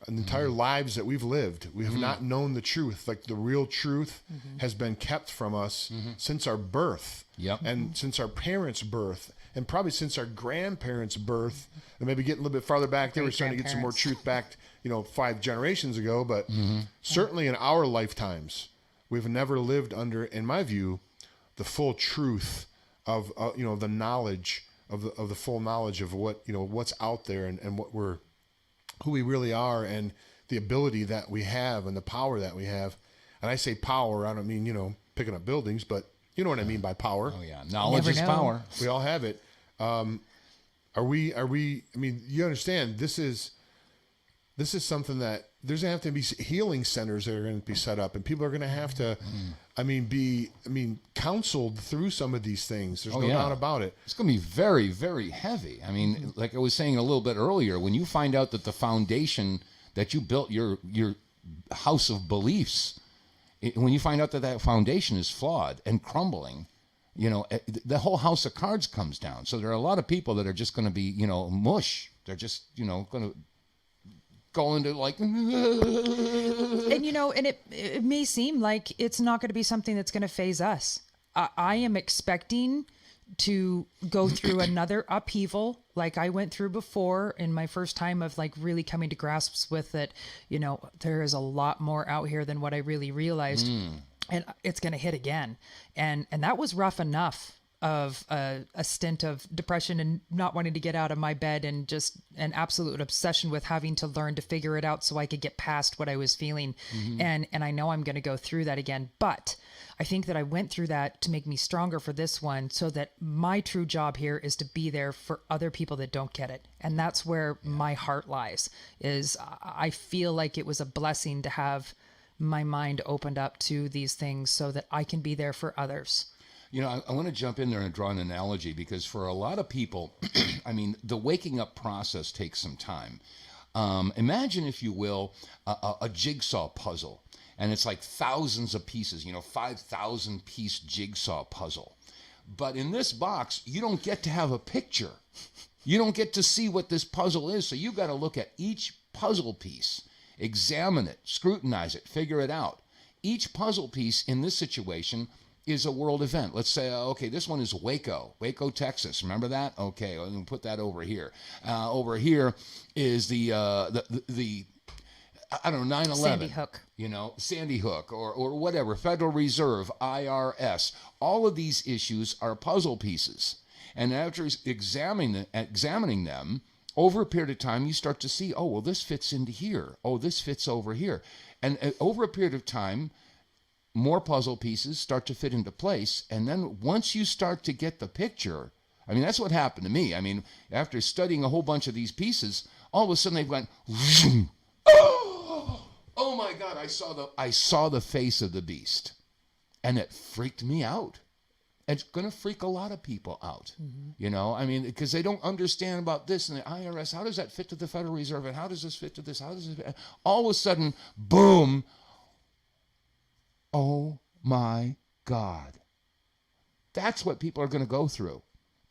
an entire lives that we've lived. We have not known the truth. Like, the real truth has been kept from us since our birth. Yep. And since our parents' birth, and probably since our grandparents' birth, and maybe getting a little bit farther back, they were starting to get some more truth back, 5 generations ago. But certainly in our lifetimes, we've never lived under, in my view, the full truth of the knowledge of the full knowledge of what what's out there, and what who we really are, and the ability that we have, and the power that we have. And I say power, I don't mean picking up buildings, but you know what I mean by power. Oh yeah, knowledge is power. We all have it. Are we? I mean, you understand, this is something that there's going to have to be healing centers that are going to be set up, and people are going to have to, be counseled through some of these things. There's no doubt about it. It's going to be very, very heavy. I mean, like I was saying a little bit earlier, when you find out that the foundation that you built your house of beliefs, when you find out that foundation is flawed and crumbling, the whole house of cards comes down. So there are a lot of people that are just going to be, mush. They're just, going to go into like, and it may seem like it's not going to be something that's going to phase us. I am expecting to go through another upheaval like I went through before in my first time of like really coming to grasps with it. There is a lot more out here than what I really realized. And it's going to hit again. And that was rough enough of a stint of depression and not wanting to get out of my bed, and just an absolute obsession with having to learn to figure it out so I could get past what I was feeling. And I know I'm going to go through that again, but I think that I went through that to make me stronger for this one, so that my true job here is to be there for other people that don't get it. And that's where my heart lies, is I feel like it was a blessing to have my mind opened up to these things so that I can be there for others. I want to jump in there and draw an analogy, because for a lot of people, the waking up process takes some time. Imagine, if you will, a jigsaw puzzle, and it's like thousands of pieces, 5,000 piece jigsaw puzzle. But in this box, you don't get to have a picture. You don't get to see what this puzzle is. So you got to look at each puzzle piece, examine it, scrutinize it, figure it out. Each puzzle piece in this situation is a world event. Let's say, okay, this one is Waco, Texas. Remember that? Okay, I'm going to put that over here. Over here is the I don't know, 9/11. Sandy Hook. Sandy Hook or whatever, Federal Reserve, IRS. All of these issues are puzzle pieces. And after examining them, over a period of time, you start to see, oh, well, this fits into here. Oh, this fits over here. And over a period of time, more puzzle pieces start to fit into place. And then once you start to get the picture, that's what happened to me. After studying a whole bunch of these pieces, all of a sudden they went, oh my God, I saw the face of the beast. And it freaked me out. It's going to freak a lot of people out, you know, I mean, because they don't understand about this and the IRS. How does that fit to the Federal Reserve? And how does this fit to this? How does it fit? All of a sudden, boom. Oh my God. That's what people are going to go through.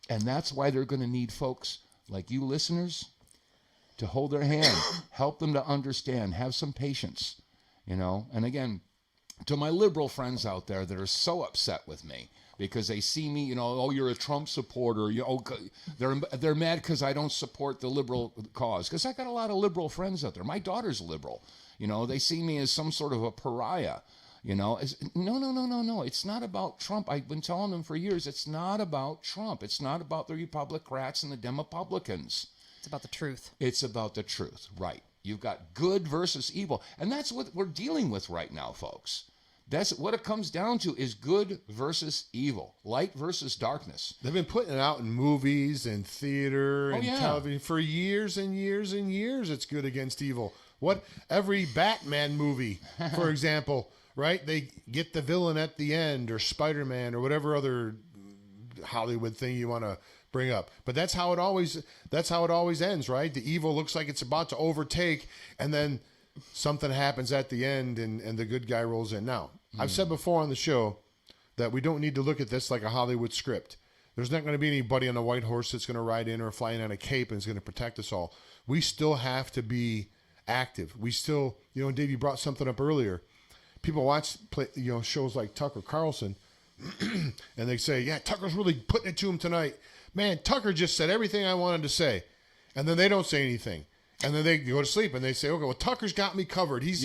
And that's why they're going to need folks like you listeners to hold their hand, help them to understand, have some patience, you know. And again, to my liberal friends out there that are so upset with me because they see me, you know, oh, you're a Trump supporter. They're mad because I don't support the liberal cause. Because I got a lot of liberal friends out there. My daughter's liberal. You know, they see me as some sort of a pariah. You know, no. It's not about Trump. I've been telling them for years, it's not about Trump. It's not about the Republicrats and the Demopublicans. It's about the truth. It's about the truth, right. You've got good versus evil. And that's what we're dealing with right now, folks. That's what it comes down to is good versus evil, light versus darkness. They've been putting it out in movies and theater and yeah. television for years and years and years. It's good against evil. What every Batman movie, for example, right? They get the villain at the end, or Spider-Man, or whatever other Hollywood thing you want to bring up. But that's how it always ends, right? The evil looks like it's about to overtake, and then something happens at the end, and the good guy rolls in. Now, I've said before on the show that we don't need to look at this like a Hollywood script. There's not going to be anybody on a white horse that's going to ride in or fly in on a cape and is going to protect us all. We still have to be active. We still, you know, Dave, you brought something up earlier. People watch shows like Tucker Carlson, and they say, yeah, Tucker's really putting it to him tonight. Man, Tucker just said everything I wanted to say. And then they don't say anything. And then they go to sleep and they say, okay, well, Tucker's got me covered. He's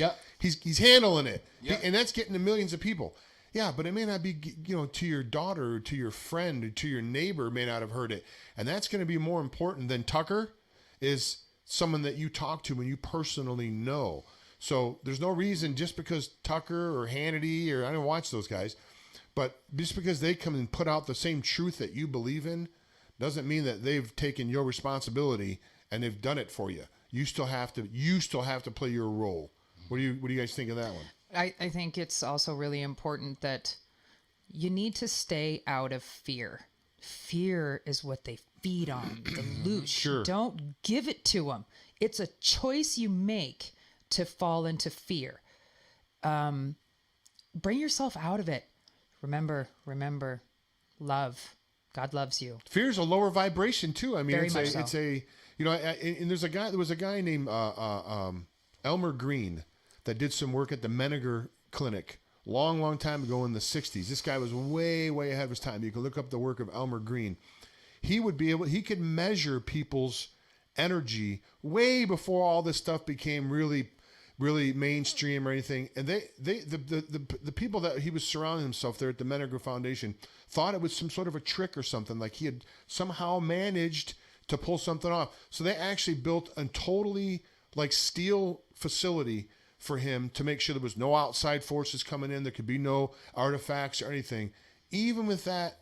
handling it. Yep. And that's getting to millions of people. Yeah, but it may not be, you know, to your daughter or to your friend or to your neighbor may not have heard it. And that's going to be more important than Tucker is someone that you talk to and you personally know. So there's no reason just because Tucker or Hannity, or I don't watch those guys, but just because they come and put out the same truth that you believe in doesn't mean that they've taken your responsibility and they've done it for you. You still have to play your role. What do you guys think of that one? I think it's also really important that you need to stay out of fear. Fear is what they feed on, the loose. Sure. Don't give it to them. It's a choice you make to fall into fear. Bring yourself out of it. Remember, love. God loves you. Fear is a lower vibration too. I mean, Very much so. it's a, you know, and there was a guy named Elmer Green that did some work at the Menninger Clinic long time ago in the 60s. This guy was way ahead of his time. You can look up the work of Elmer Green. He could measure people's energy way before all this stuff became really mainstream or anything. And the people that he was surrounding himself there at the Menninger Foundation thought it was some sort of a trick or something, like he had somehow managed to pull something off. So they actually built a totally like steel facility for him to make sure there was no outside forces coming in. There could be no artifacts or anything. Even with that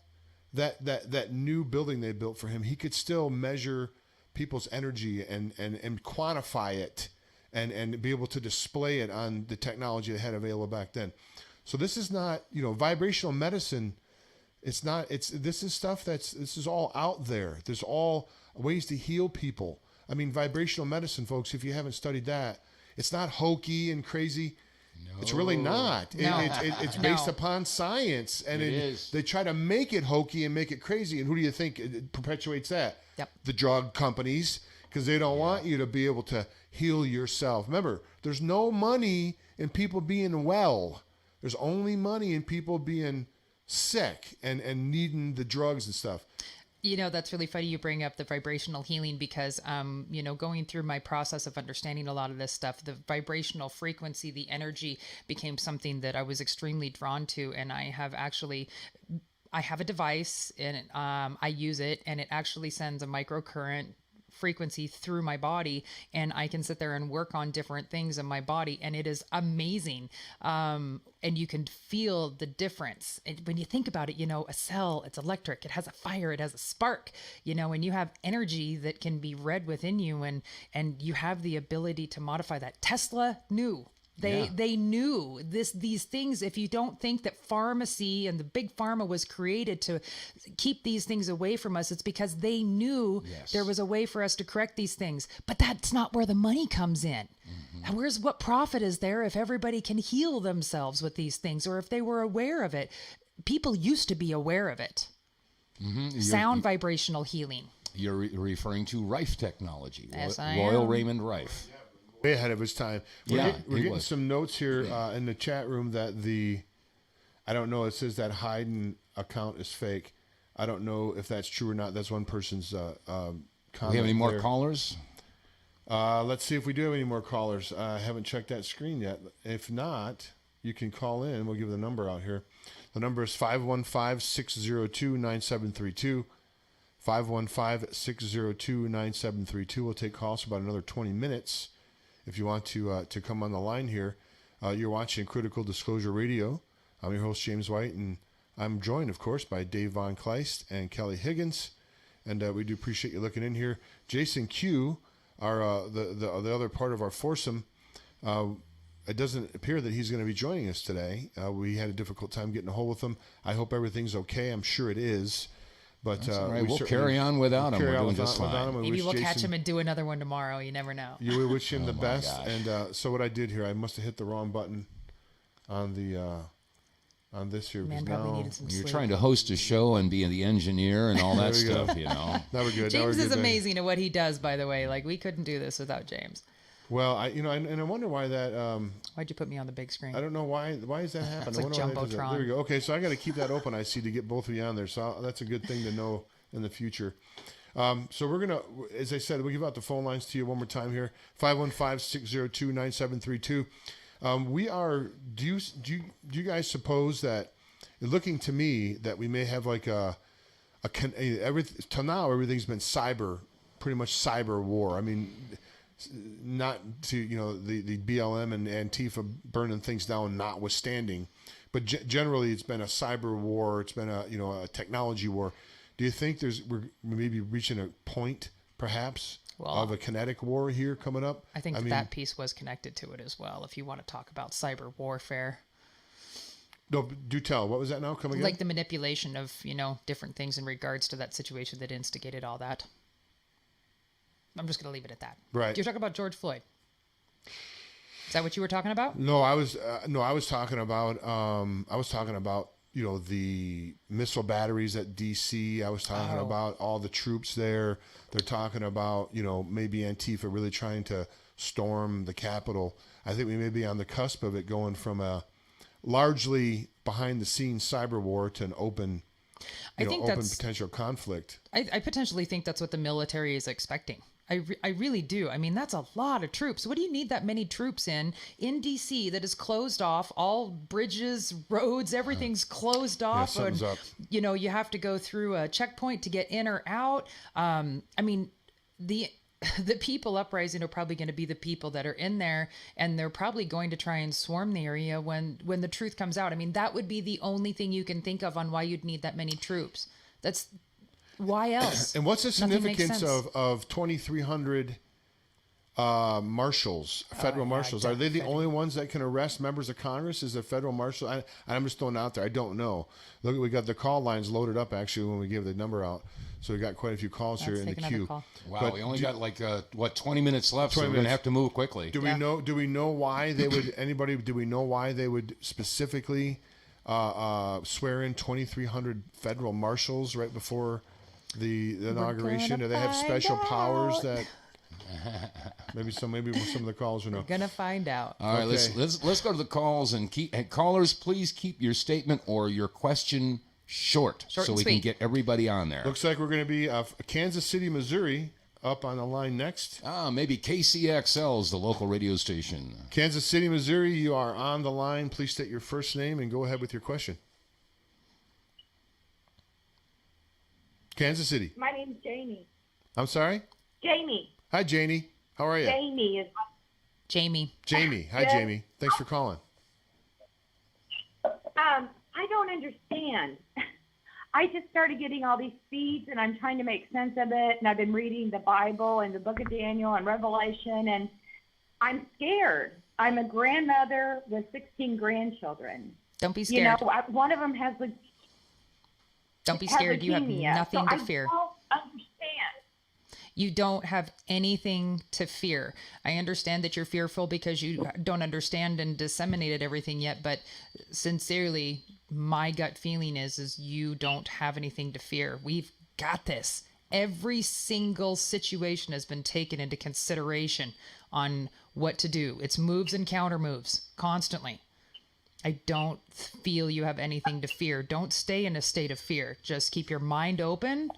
new building they built for him, he could still measure people's energy and quantify it and be able to display it on the technology they had available back then. So this is not, you know, vibrational medicine. This is all out there. There's all ways to heal people. I mean, vibrational medicine, folks, if you haven't studied that, it's not hokey and crazy. No. It's really not. No. It's based upon science, and they try to make it hokey and make it crazy. And who do you think it perpetuates that? Yep. The drug companies, because they don't want you to be able to heal yourself. Remember, there's no money in people being well. There's only money in people being sick and needing the drugs and stuff. You know, that's really funny you bring up the vibrational healing because, you know, going through my process of understanding a lot of this stuff, the vibrational frequency, the energy became something that I was extremely drawn to. And I have a device and I use it, and it actually sends a microcurrent frequency through my body, and I can sit there and work on different things in my body, and it is amazing. And you can feel the difference. And when you think about it, you know, a cell, it's electric, it has a fire, it has a spark, you know, and you have energy that can be read within you, and you have the ability to modify that. Tesla knew They knew these things. If you don't think that pharmacy and the big pharma was created to keep these things away from us, it's because they knew there was a way for us to correct these things. But that's not where the money comes in. Mm-hmm. What profit is there if everybody can heal themselves with these things, or if they were aware of it? People used to be aware of it. Mm-hmm. Sound vibrational healing. You're referring to Rife technology. Yes, Royal Raymond Rife. Way ahead of his time. We're getting some notes here in the chat room that I don't know, it says that Hayden account is fake. I don't know if that's true or not. That's one person's comment. Do we have any more callers? Let's see if we do have any more callers. I haven't checked that screen yet. If not, you can call in. We'll give the number out here. The number is 515-602-9732. 515-602-9732. We'll take calls for about another 20 minutes. If you want to come on the line here, you're watching Critical Disclosure Radio. I'm your host, James White, and I'm joined, of course, by Dave vonKelist and Kelly Higgins. And we do appreciate you looking in here. Jason Q, the other part of our foursome, it doesn't appear that he's going to be joining us today. We had a difficult time getting a hold with him. I hope everything's okay. I'm sure it is. But right. We'll carry on without him. We're doing just fine. Maybe we'll catch him and do another one tomorrow. You never know. We wish him the best. Gosh. And so what I did here, I must have hit the wrong button on this here. Man probably needed some You're sleep. trying to host a show and be the engineer and all that stuff, you know. Now we're good. James is amazing at what he does, by the way. Like, we couldn't do this without James. Well, I wonder why that. Why'd you put me on the big screen? I don't know why. Why does that happen? It's like Jumbotron. There we go. Okay, so I got to keep that open. I see, to get both of you on there. So that's a good thing to know in the future. So we're gonna, as I said, we'll give out the phone lines to you one more time here. 515-602-9732. We are. Do you guys suppose that, looking to me, that we may have like till now everything's been pretty much cyber war. I mean, not to the BLM and Antifa burning things down notwithstanding, but generally it's been a cyber war. It's been a technology war. Do you think we're maybe reaching a point perhaps of a kinetic war here coming up? I think that piece was connected to it as well. If you want to talk about cyber warfare. No, do tell. What was that now? Come again? Like the manipulation of different things in regards to that situation that instigated all that. I'm just going to leave it at that. Right. You're talking about George Floyd. Is that what you were talking about? No, I was talking about the missile batteries at D.C. I was talking about all the troops there. They're talking about maybe Antifa really trying to storm the Capitol. I think we may be on the cusp of it going from a largely behind the scenes cyber war to an open potential conflict. I potentially think that's what the military is expecting. I really do. I mean, that's a lot of troops. What do you need that many troops in D.C. that is closed off? All bridges, roads, everything's closed off. Something's up. You have to go through a checkpoint to get in or out. I mean, the people uprising are probably going to be the people that are in there, and they're probably going to try and swarm the area when the truth comes out. I mean, that would be the only thing you can think of on why you'd need that many troops. That's why else? And what's the significance of 2,300 marshals, federal marshals? Are they the only ones that can arrest members of Congress? Is a federal marshal? I'm just throwing it out there. I don't know. Look, we got the call lines loaded up actually when we gave the number out. So we got quite a few calls here in the queue. Wow, but we only got 20 minutes left, so we're going to have to move quickly. Do we know why they would? Do we know why they would specifically swear in 2,300 federal marshals right before the inauguration? Do they have special powers that? maybe some of the calls will know. We're gonna find out. All right, let's go to the calls and callers. Please keep your statement or your question short so we can get everybody on there. Looks like we're going to be Kansas City, Missouri, up on the line next. Maybe KCXL is the local radio station. Kansas City, Missouri, you are on the line. Please state your first name and go ahead with your question. Kansas City. My name's Jamie. I'm sorry? Jamie. Hi, Janie. How are you? Jamie is Jamie. Jamie. Hi, Jamie. Thanks for calling. I don't understand. I just started getting all these feeds, and I'm trying to make sense of it, and I've been reading the Bible and the book of Daniel and Revelation, and I'm scared. I'm a grandmother with 16 grandchildren. Don't be scared. One of them has Don't be scared. You have leukemia, nothing to fear. I don't understand. You don't have anything to fear. I understand that you're fearful because you don't understand and disseminated everything yet, but sincerely, my gut feeling is you don't have anything to fear. We've got this. Every single situation has been taken into consideration on what to do. It's moves and counter moves constantly. I don't feel you have anything to fear. Don't stay in a state of fear. Just keep your mind open,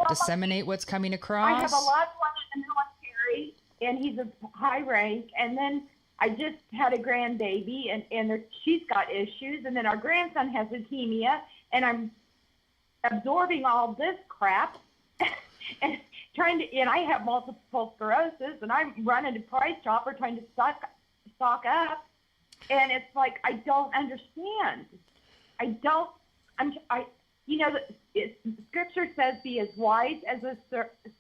disseminate what's coming across. I have a loved one in the military, and he's a high rank. And then I just had a grandbaby, and she's got issues. And then our grandson has leukemia, and I'm absorbing all this crap. and I have multiple sclerosis, and I'm running to Price Chopper trying to stock up. And it's like, I don't understand. Scripture says, be as wise as a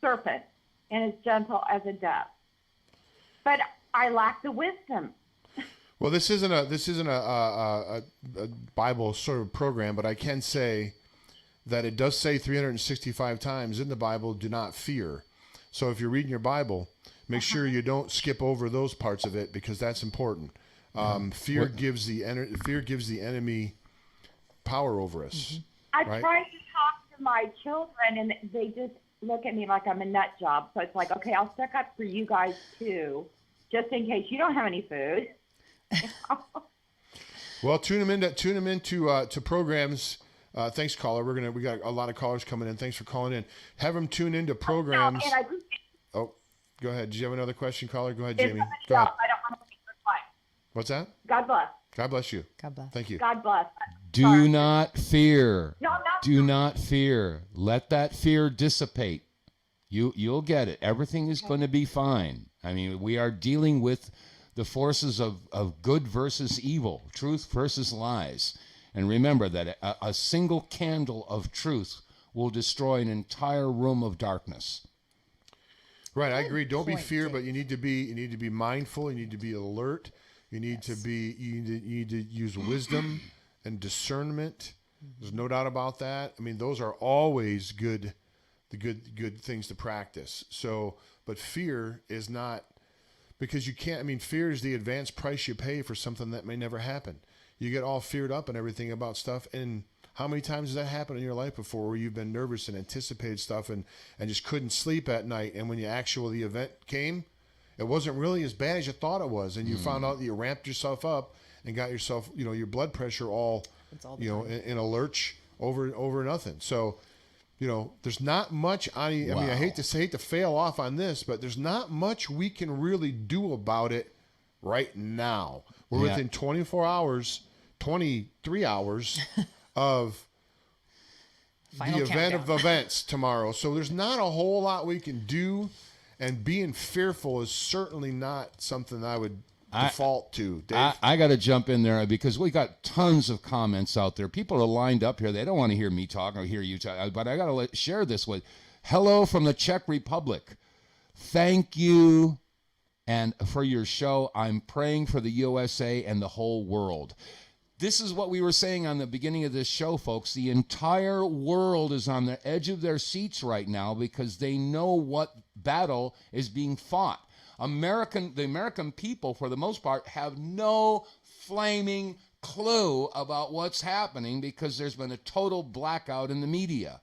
serpent and as gentle as a dove. But I lack the wisdom. Well, this isn't a Bible sort of program, but I can say that it does say 365 times in the Bible, do not fear. So if you're reading your Bible, make sure you don't skip over those parts of it, because that's important. Fear gives the enemy power over us. I tried to talk to my children, and they just look at me like I'm a nut job. So it's like, okay, I'll stick up for you guys too, just in case you don't have any food. Well, tune them into programs. Thanks, caller. We got a lot of callers coming in. Thanks for calling in. Have them tune into programs. Oh, go ahead. Did you have another question, caller? Go ahead, Jamie. Go ahead. I don't want to make your time. What's that? God bless. God bless you. God bless. Thank you. God bless. Do not fear. No, I'm not. Do not fear. Let that fear dissipate. You'll get it. Everything is going to be fine. I mean, we are dealing with the forces of good versus evil, truth versus lies. And remember that a single candle of truth will destroy an entire room of darkness. Right, I agree. Don't be fear, but you need to be mindful. You need to be alert. You need to use wisdom and discernment. There's no doubt about that. I mean, those are always good things to practice. So, but fear is not, because you can't. I mean, fear is the advance price you pay for something that may never happen. You get all feared up and everything about stuff. And how many times has that happened in your life before, where you've been nervous and anticipated stuff and just couldn't sleep at night? And when the event came, it wasn't really as bad as you thought it was. And you found out that you ramped yourself up and got yourself, your blood pressure all in a lurch over nothing. So, there's not much I mean, I hate to fail off on this, but there's not much we can really do about it right now. We're within 23 hours of the event of events tomorrow. So there's not a whole lot we can do, and being fearful is certainly not something I would default to. Dave? I got to jump in there because we got tons of comments out there. People are lined up here. They don't want to hear me talk or hear you talk, but I got to share this with. Hello from the Czech Republic. Thank you. And for your show, I'm praying for the USA and the whole world. This is what we were saying on the beginning of this show, folks. The entire world is on the edge of their seats right now because they know what battle is being fought. The American people, for the most part, have no flaming clue about what's happening because there's been a total blackout in the media.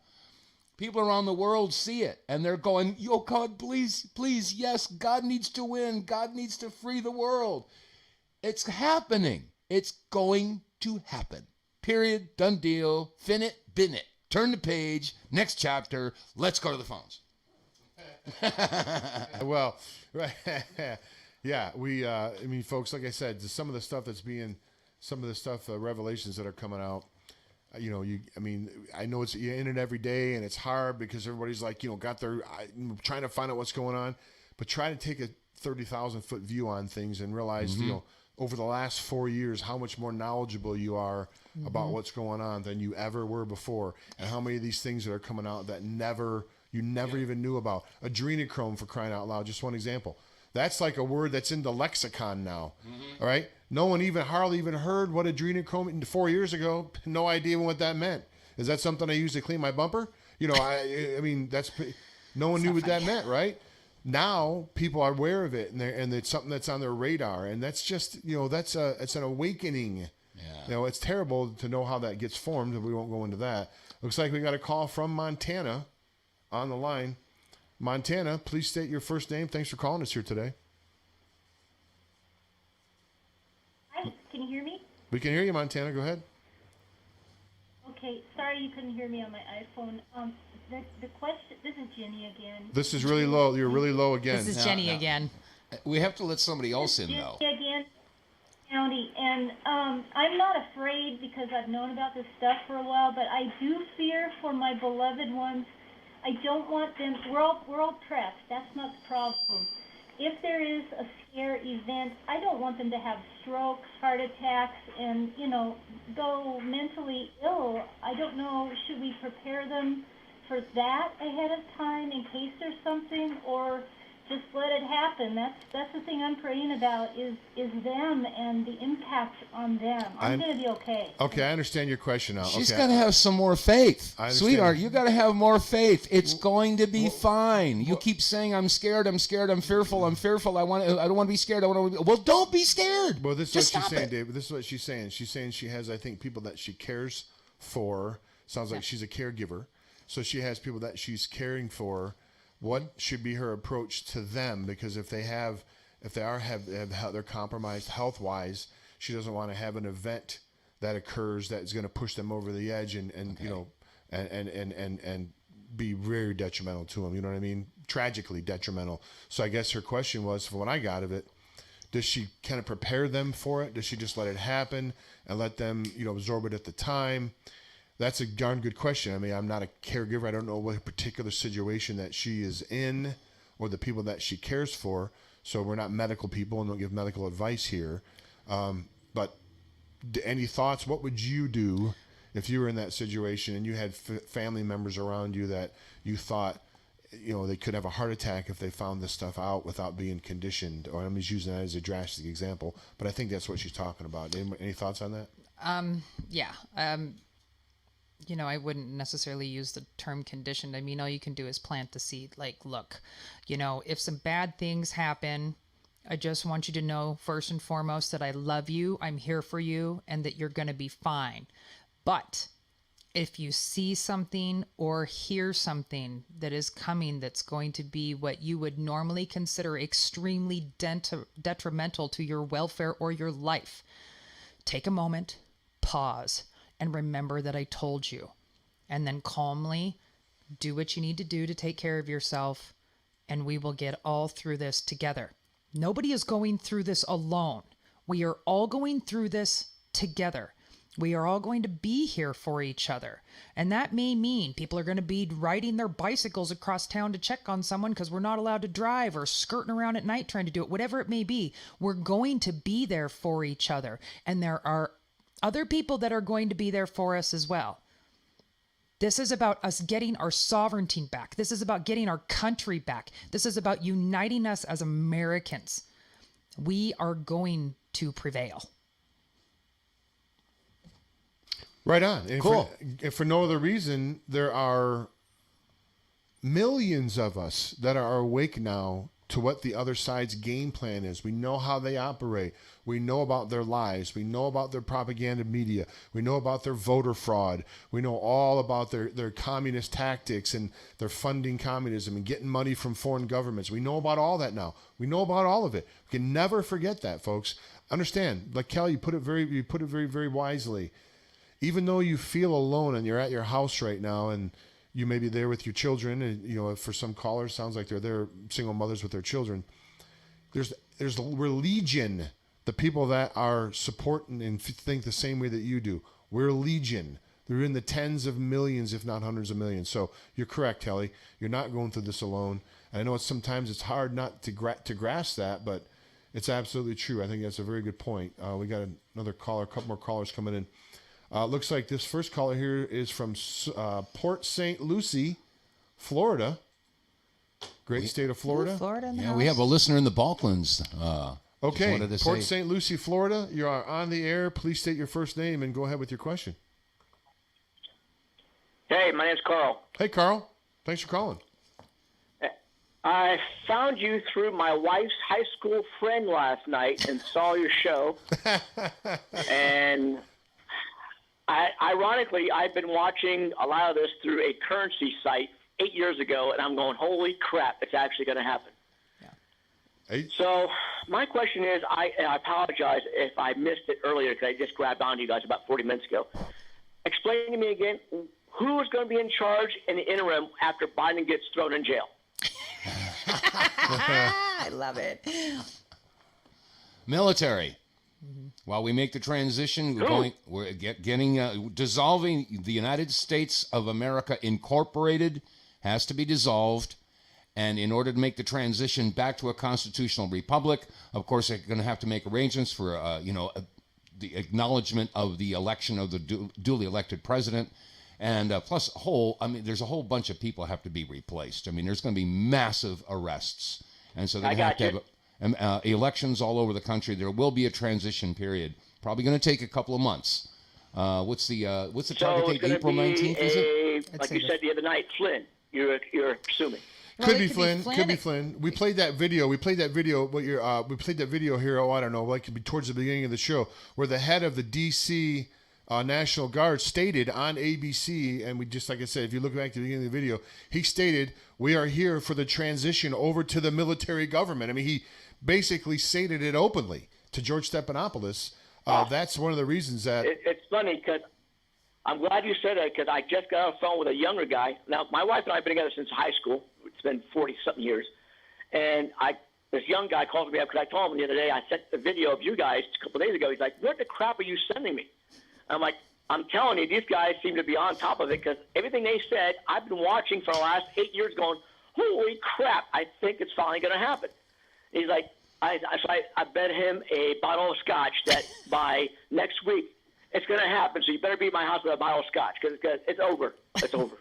People around the world see it, and they're going, "Yo, God, please, please, yes, God needs to win. God needs to free the world." It's happening. It's going to happen. Period. Done deal. Fin it, bin it. Turn the page. Next chapter. Let's go to the phones. Well, right. Yeah, I mean, folks, like I said, some of the stuff revelations that are coming out, I know you're in it every day, and it's hard because everybody's like, trying to find out what's going on, but try to take a 30,000-foot view on things and realize, over the last 4 years, how much more knowledgeable you are about what's going on than you ever were before, and how many of these things that are coming out that you never even knew about. Adrenochrome, for crying out loud, just one example. That's like a word that's in the lexicon now. All right. No one hardly even heard what adrenochrome 4 years ago. No idea what that meant. Is that something I use to clean my bumper? You know, I mean, no one knew what that meant, right? Now people are aware of it, and it's something that's on their radar, and that's just, it's an awakening. Yeah. It's terrible to know how that gets formed, and we won't go into that. Looks like we got a call from Montana on the line. Montana, please state your first name. Thanks for calling us here today. Hi, can you hear me? We can hear you, Montana. Go ahead. Okay, sorry you couldn't hear me on my iPhone. The question, this is Jenny again. This is really low. You're really low again. This is Jenny again. We have to let somebody else in, though. Jenny again, County, and I'm not afraid because I've known about this stuff for a while, but I do fear for my beloved ones. I don't want them. We're all prepped. That's not the problem. If there is a scare event, I don't want them to have strokes, heart attacks, and go mentally ill. I don't know. Should we prepare them for that ahead of time in case there's something, or just let it happen? That's the thing I'm praying about is them and the impact on them. I'm going to be okay. Okay, I understand your question now. She's got to have some more faith. Sweetheart, you got to have more faith. It's going to be fine. You keep saying, I'm scared, I'm fearful, I don't want to be scared. Well, don't be scared. Well, this is what she's saying, David. This is what she's saying. She's saying she has, I think, people that she cares for. Sounds like she's a caregiver. So she has people that she's caring for. What should be her approach to them? Because if they're compromised health-wise, she doesn't want to have an event that occurs that's going to push them over the edge and be very detrimental to them. You know what I mean? Tragically detrimental. So I guess her question was, from what I got of it, does she kind of prepare them for it? Does she just let it happen and let them, absorb it at the time? That's a darn good question. I mean, I'm not a caregiver. I don't know what particular situation that she is in or the people that she cares for. So we're not medical people and don't give medical advice here. But any thoughts? What would you do if you were in that situation and you had family members around you that you thought, they could have a heart attack if they found this stuff out without being conditioned? Or I'm just using that as a drastic example, but I think that's what she's talking about. Any thoughts on that? I wouldn't necessarily use the term conditioned. I mean, all you can do is plant the seed. Like, look, if some bad things happen, I just want you to know, first and foremost, that I love you, I'm here for you, and that you're going to be fine. But if you see something or hear something that is coming that's going to be what you would normally consider extremely detrimental to your welfare or your life, take a moment, pause, and remember that I told you, and then calmly do what you need to do to take care of yourself, and we will get all through this together. Nobody is going through this alone. We are all going through this together. We are all going to be here for each other. And that may mean people are going to be riding their bicycles across town to check on someone because we're not allowed to drive, or skirting around at night trying to do it, whatever it may be. We're going to be there for each other. And there are other people that are going to be there for us as well. This is about us getting our sovereignty back. This is about getting our country back. This is about uniting us as Americans. We are going to prevail. Right on. And cool. If for no other reason, there are millions of us that are awake now to what the other side's game plan is. We know how they operate. We know about their lies. We know about their propaganda media. We know about their voter fraud. We know all about their communist tactics and their funding communism and getting money from foreign governments. We know about all that now. We know about all of it. We can never forget that, folks. Understand, like Kelly, you put it very, very wisely. Even though you feel alone and you're at your house right now and you may be there with your children, and for some callers, sounds like they're there, single mothers with their children. There's legion, the people that are supporting and think the same way that you do. We're legion. They're in the tens of millions, if not hundreds of millions. So you're correct, Kelly. You're not going through this alone. And I know sometimes it's hard not to grasp that, but it's absolutely true. I think that's a very good point. We got another caller, a couple more callers coming in. Looks like this first caller here is from Port St. Lucie, Florida. Great state of Florida. Florida in the Yeah, house. we have a listener in the Balklands. Okay, wanted to Port say- St. Lucie, Florida. You are on the air. Please state your first name and go ahead with your question. Hey, my name's Carl. Hey, Carl. Thanks for calling. I found you through my wife's high school friend last night and saw your show. And ironically, I've been watching a lot of this through a currency site 8 years ago, and I'm going, holy crap, it's actually going to happen. So my question is, I apologize if I missed it earlier because I just grabbed onto you guys about 40 minutes ago. Explain to me again, who is going to be in charge in the interim after Biden gets thrown in jail? I love it. Military. While we make the transition, dissolving the United States of America Incorporated has to be dissolved. And in order to make the transition back to a constitutional republic, of course, they're going to have to make arrangements for, the acknowledgement of the election of the duly elected president. And plus, there's a whole bunch of people have to be replaced. I mean, there's going to be massive arrests. And so they have to have elections all over the country. There will be a transition period. Probably going to take a couple of months. What's the target date? April 19th, is it? Like you said the other night, Flynn, you're assuming. Could be Flynn. Could be Flynn. We played that video. We played that video here. Oh, I don't know. Like it could be towards the beginning of the show, where the head of the D.C. National Guard stated on ABC, and we just like I said, if you look back to the beginning of the video, he stated, "We are here for the transition over to the military government." I mean, he basically stated it openly to George Stephanopoulos. That's one of the reasons that it's funny because I'm glad you said that because I just got on the phone with a younger guy. Now, my wife and I have been together since high school. It's been 40-something years. And this young guy called me up because I told him the other day, I sent the video of you guys a couple of days ago. He's like, what the crap are you sending me? I'm like, I'm telling you, these guys seem to be on top of it because everything they said, I've been watching for the last 8 years going, holy crap, I think it's finally going to happen. He's like, I bet him a bottle of scotch that by next week it's going to happen. So you better be at my house with a bottle of scotch because it's over. It's over.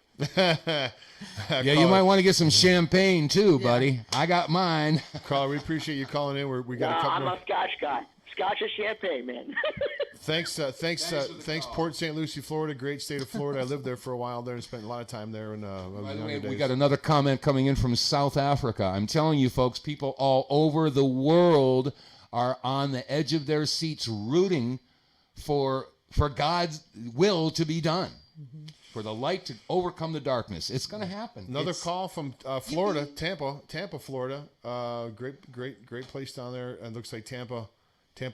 Yeah, you might want to get some champagne too, buddy. I got mine. Caller, we appreciate you calling in. We got a couple I'm more. a scotch guy. Scotch and champagne, man. Thanks, Port St. Lucie, Florida. Great state of Florida. I lived there for a while there and spent a lot of time there. By the way, we got another comment coming in from South Africa. I'm telling you, folks, people all over the world are on the edge of their seats rooting for God's will to be done. Mm-hmm. For the light to overcome the darkness. It's going to happen. Another call from Florida, Tampa, Florida. Great place down there. It looks like Tampa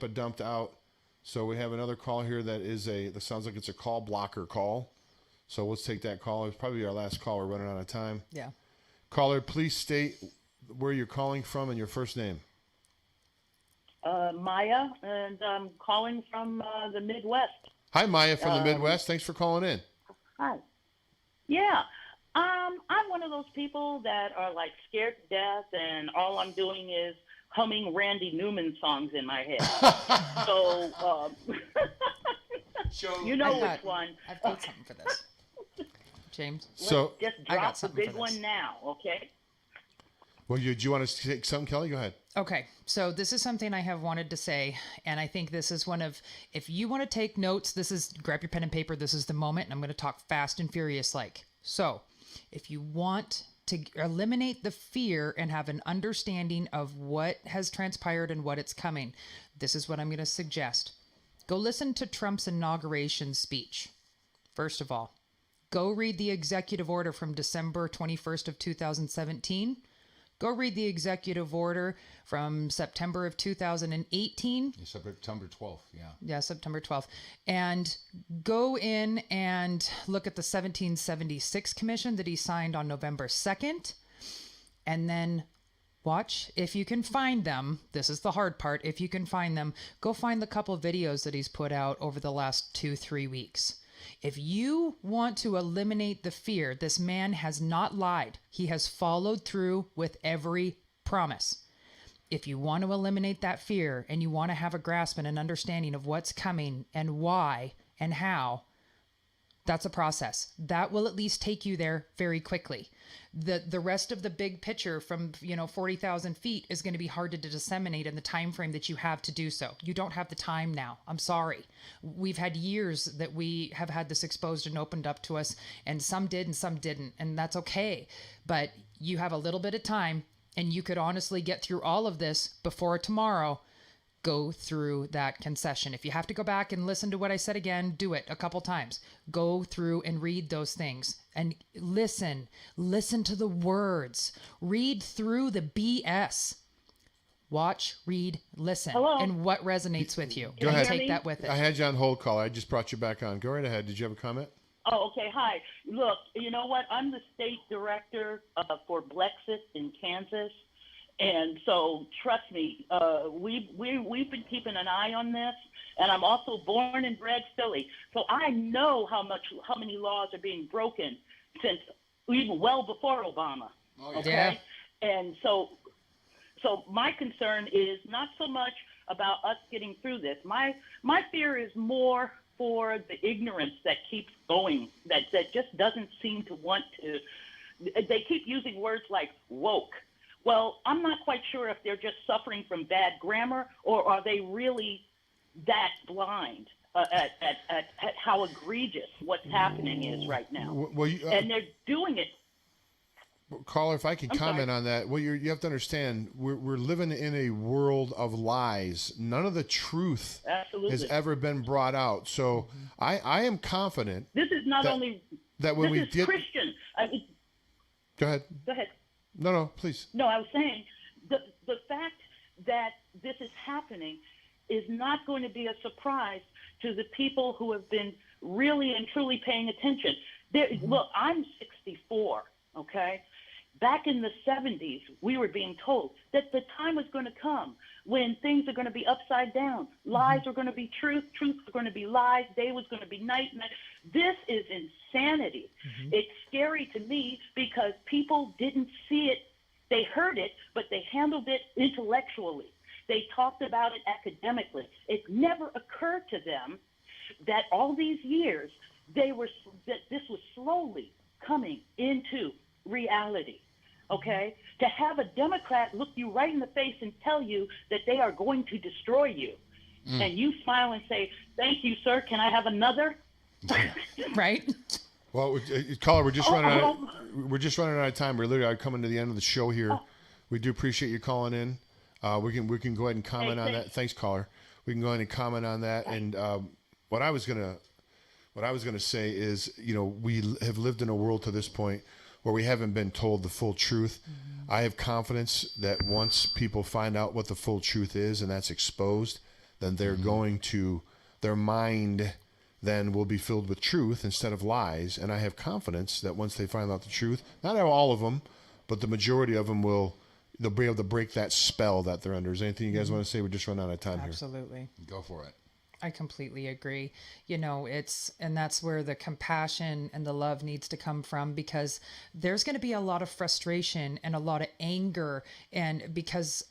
dumped out. So we have another call here that sounds like it's a call blocker call. So let's take that call. It's probably our last call. We're running out of time. Yeah. Caller, please state where you're calling from and your first name. Maya, and I'm calling from the Midwest. Hi, Maya from the Midwest. Thanks for calling in. Hi. Yeah. I'm one of those people that are like scared to death, and all I'm doing is humming Randy Newman songs in my head. So, you know which one. I've got something for this. James? So just drop the big one now, okay? Well, do you want to take something, Kelly? Go ahead. Okay, so this is something I have wanted to say, and I think this is one of, if you want to take notes, grab your pen and paper, this is the moment, and I'm going to talk fast and furious like. So, if you want to eliminate the fear and have an understanding of what has transpired and what it's coming, this is what I'm going to suggest. Go listen to Trump's inauguration speech. First of all, go read the executive order from December 21st of 2017. Go read the executive order from September of 2018. September 12th, yeah. Yeah, September 12th. And go in and look at the 1776 commission that he signed on November 2nd. And then watch, if you can find them, this is the hard part, if you can find them, go find the couple of videos that he's put out over the last 2-3 weeks. If you want to eliminate the fear, this man has not lied. He has followed through with every promise. If you want to eliminate that fear and you want to have a grasp and an understanding of what's coming and why and how, That's a process. That will at least take you there very quickly. The rest of the big picture from 40,000 feet is going to be hard to disseminate in the time frame that you have to do so. You don't have the time now. I'm sorry. We've had years that we have had this exposed and opened up to us, and some did and some didn't, and that's okay. But you have a little bit of time, and you could honestly get through all of this before tomorrow. Go through that concession. If you have to go back and listen to what I said again, do it a couple times. Go through and read those things and listen to the words, read through the BS, watch, read, listen, and what resonates with you. Go ahead. Take that with it. I had you on hold, caller. I just brought you back on. Go right ahead. Did you have a comment? Oh, okay. Hi. Look, you know what? I'm the state director for Blexit in Kansas. And so, trust me, we've been keeping an eye on this, and I'm also born and bred Philly, so I know how many laws are being broken since even well before Obama. Oh, yeah. Okay, and so my concern is not so much about us getting through this. My fear is more for the ignorance that keeps going, that just doesn't seem to want to. They keep using words like woke. Well, I'm not quite sure if they're just suffering from bad grammar, or are they really that blind at how egregious what's happening is right now. And they're doing it. Caller, if I can comment on that, well, you have to understand, we're living in a world of lies. None of the truth has ever been brought out. So I am confident. This is not only that when this is Christian. Go ahead. Go ahead. No, please. No, I was saying the fact that this is happening is not going to be a surprise to the people who have been really and truly paying attention. Look, I'm 64, okay? Back in the 70s, we were being told that the time was going to come when things are going to be upside down. Lies are going to be truth, truth is going to be lies, day was going to be night. This is insanity. It's scary to me because people didn't see it. They heard it, but they handled it intellectually. They talked about it academically. It never occurred to them that all these years that this was slowly coming into reality. Okay? To have a Democrat look you right in the face and tell you that they are going to destroy you, and you smile and say, "Thank you, sir. Can I have another?" Right? Well, caller, we're just running out of time. We're literally coming to the end of the show here. We do appreciate you calling in. We can go ahead and comment on that. Thanks, caller. We can go ahead and comment on that. And what I was gonna say is, we have lived in a world to this point where we haven't been told the full truth. I have confidence that once people find out what the full truth is and that's exposed, then they're going to, their mind then will be filled with truth instead of lies. And I have confidence that once they find out the truth, not all of them, but the majority of them they'll be able to break that spell that they're under. Is there anything you guys want to say? We just run out of time here. Absolutely. Go for it. I completely agree. And that's where the compassion and the love needs to come from, because there's going to be a lot of frustration and a lot of anger, and because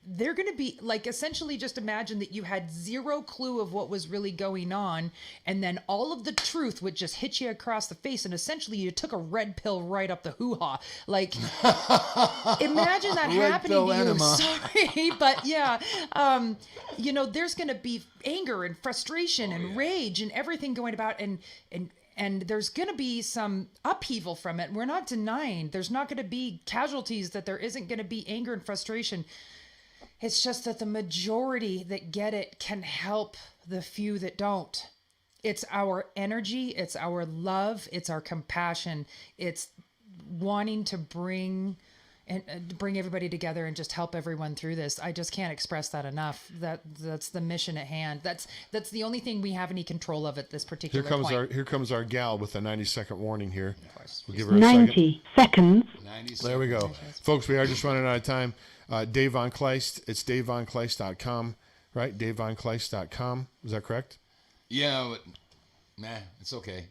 they're going to be like, essentially just imagine that you had zero clue of what was really going on, and then all of the truth would just hit you across the face, and essentially you took a red pill right up the hoo-ha. Like, imagine that happening to you. Enema. Sorry, but yeah, there's going to be anger and frustration and rage and everything going about, and there's going to be some upheaval from it. We're not denying there's not going to be casualties, that there isn't going to be anger and frustration. It's just that the majority that get it can help the few that don't. It's our energy, it's our love, it's our compassion, it's wanting to bring everybody together and just help everyone through this. I just can't express that enough. That's the mission at hand. That's the only thing we have any control of at this particular point. Here comes our gal with a 90-second warning here. We'll give her 90 seconds. 90 seconds. There we go. Folks, we are just running out of time. Dave vonKelist, it's davevonkelist.com, right? davevonkelist.com. Is that correct? Yeah, but it's okay.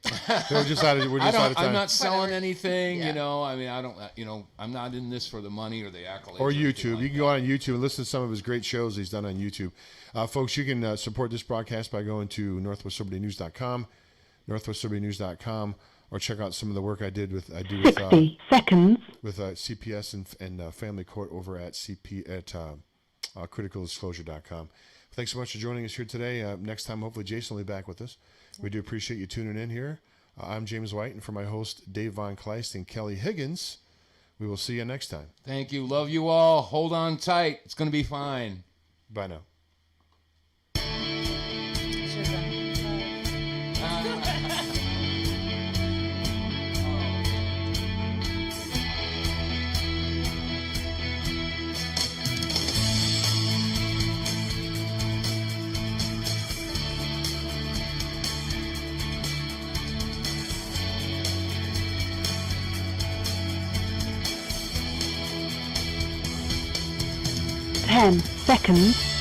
We're just out of time. I'm not selling anything, I mean, I don't, I'm not in this for the money or the accolades. Or YouTube. You can go on YouTube and listen to some of his great shows he's done on YouTube. Folks, you can support this broadcast by going to northwestlibertynews.com. northwestserbianews.com, or check out some of the work I do with 60 seconds. with CPS and family court over at criticaldisclosure.com. Thanks so much for joining us here today. Next time, hopefully Jason will be back with us. We do appreciate you tuning in here. I'm James White, and for my host, Dave vonKelist and Kelly Higgins, we will see you next time. Thank you. Love you all. Hold on tight. It's going to be fine. Bye now. 10 seconds.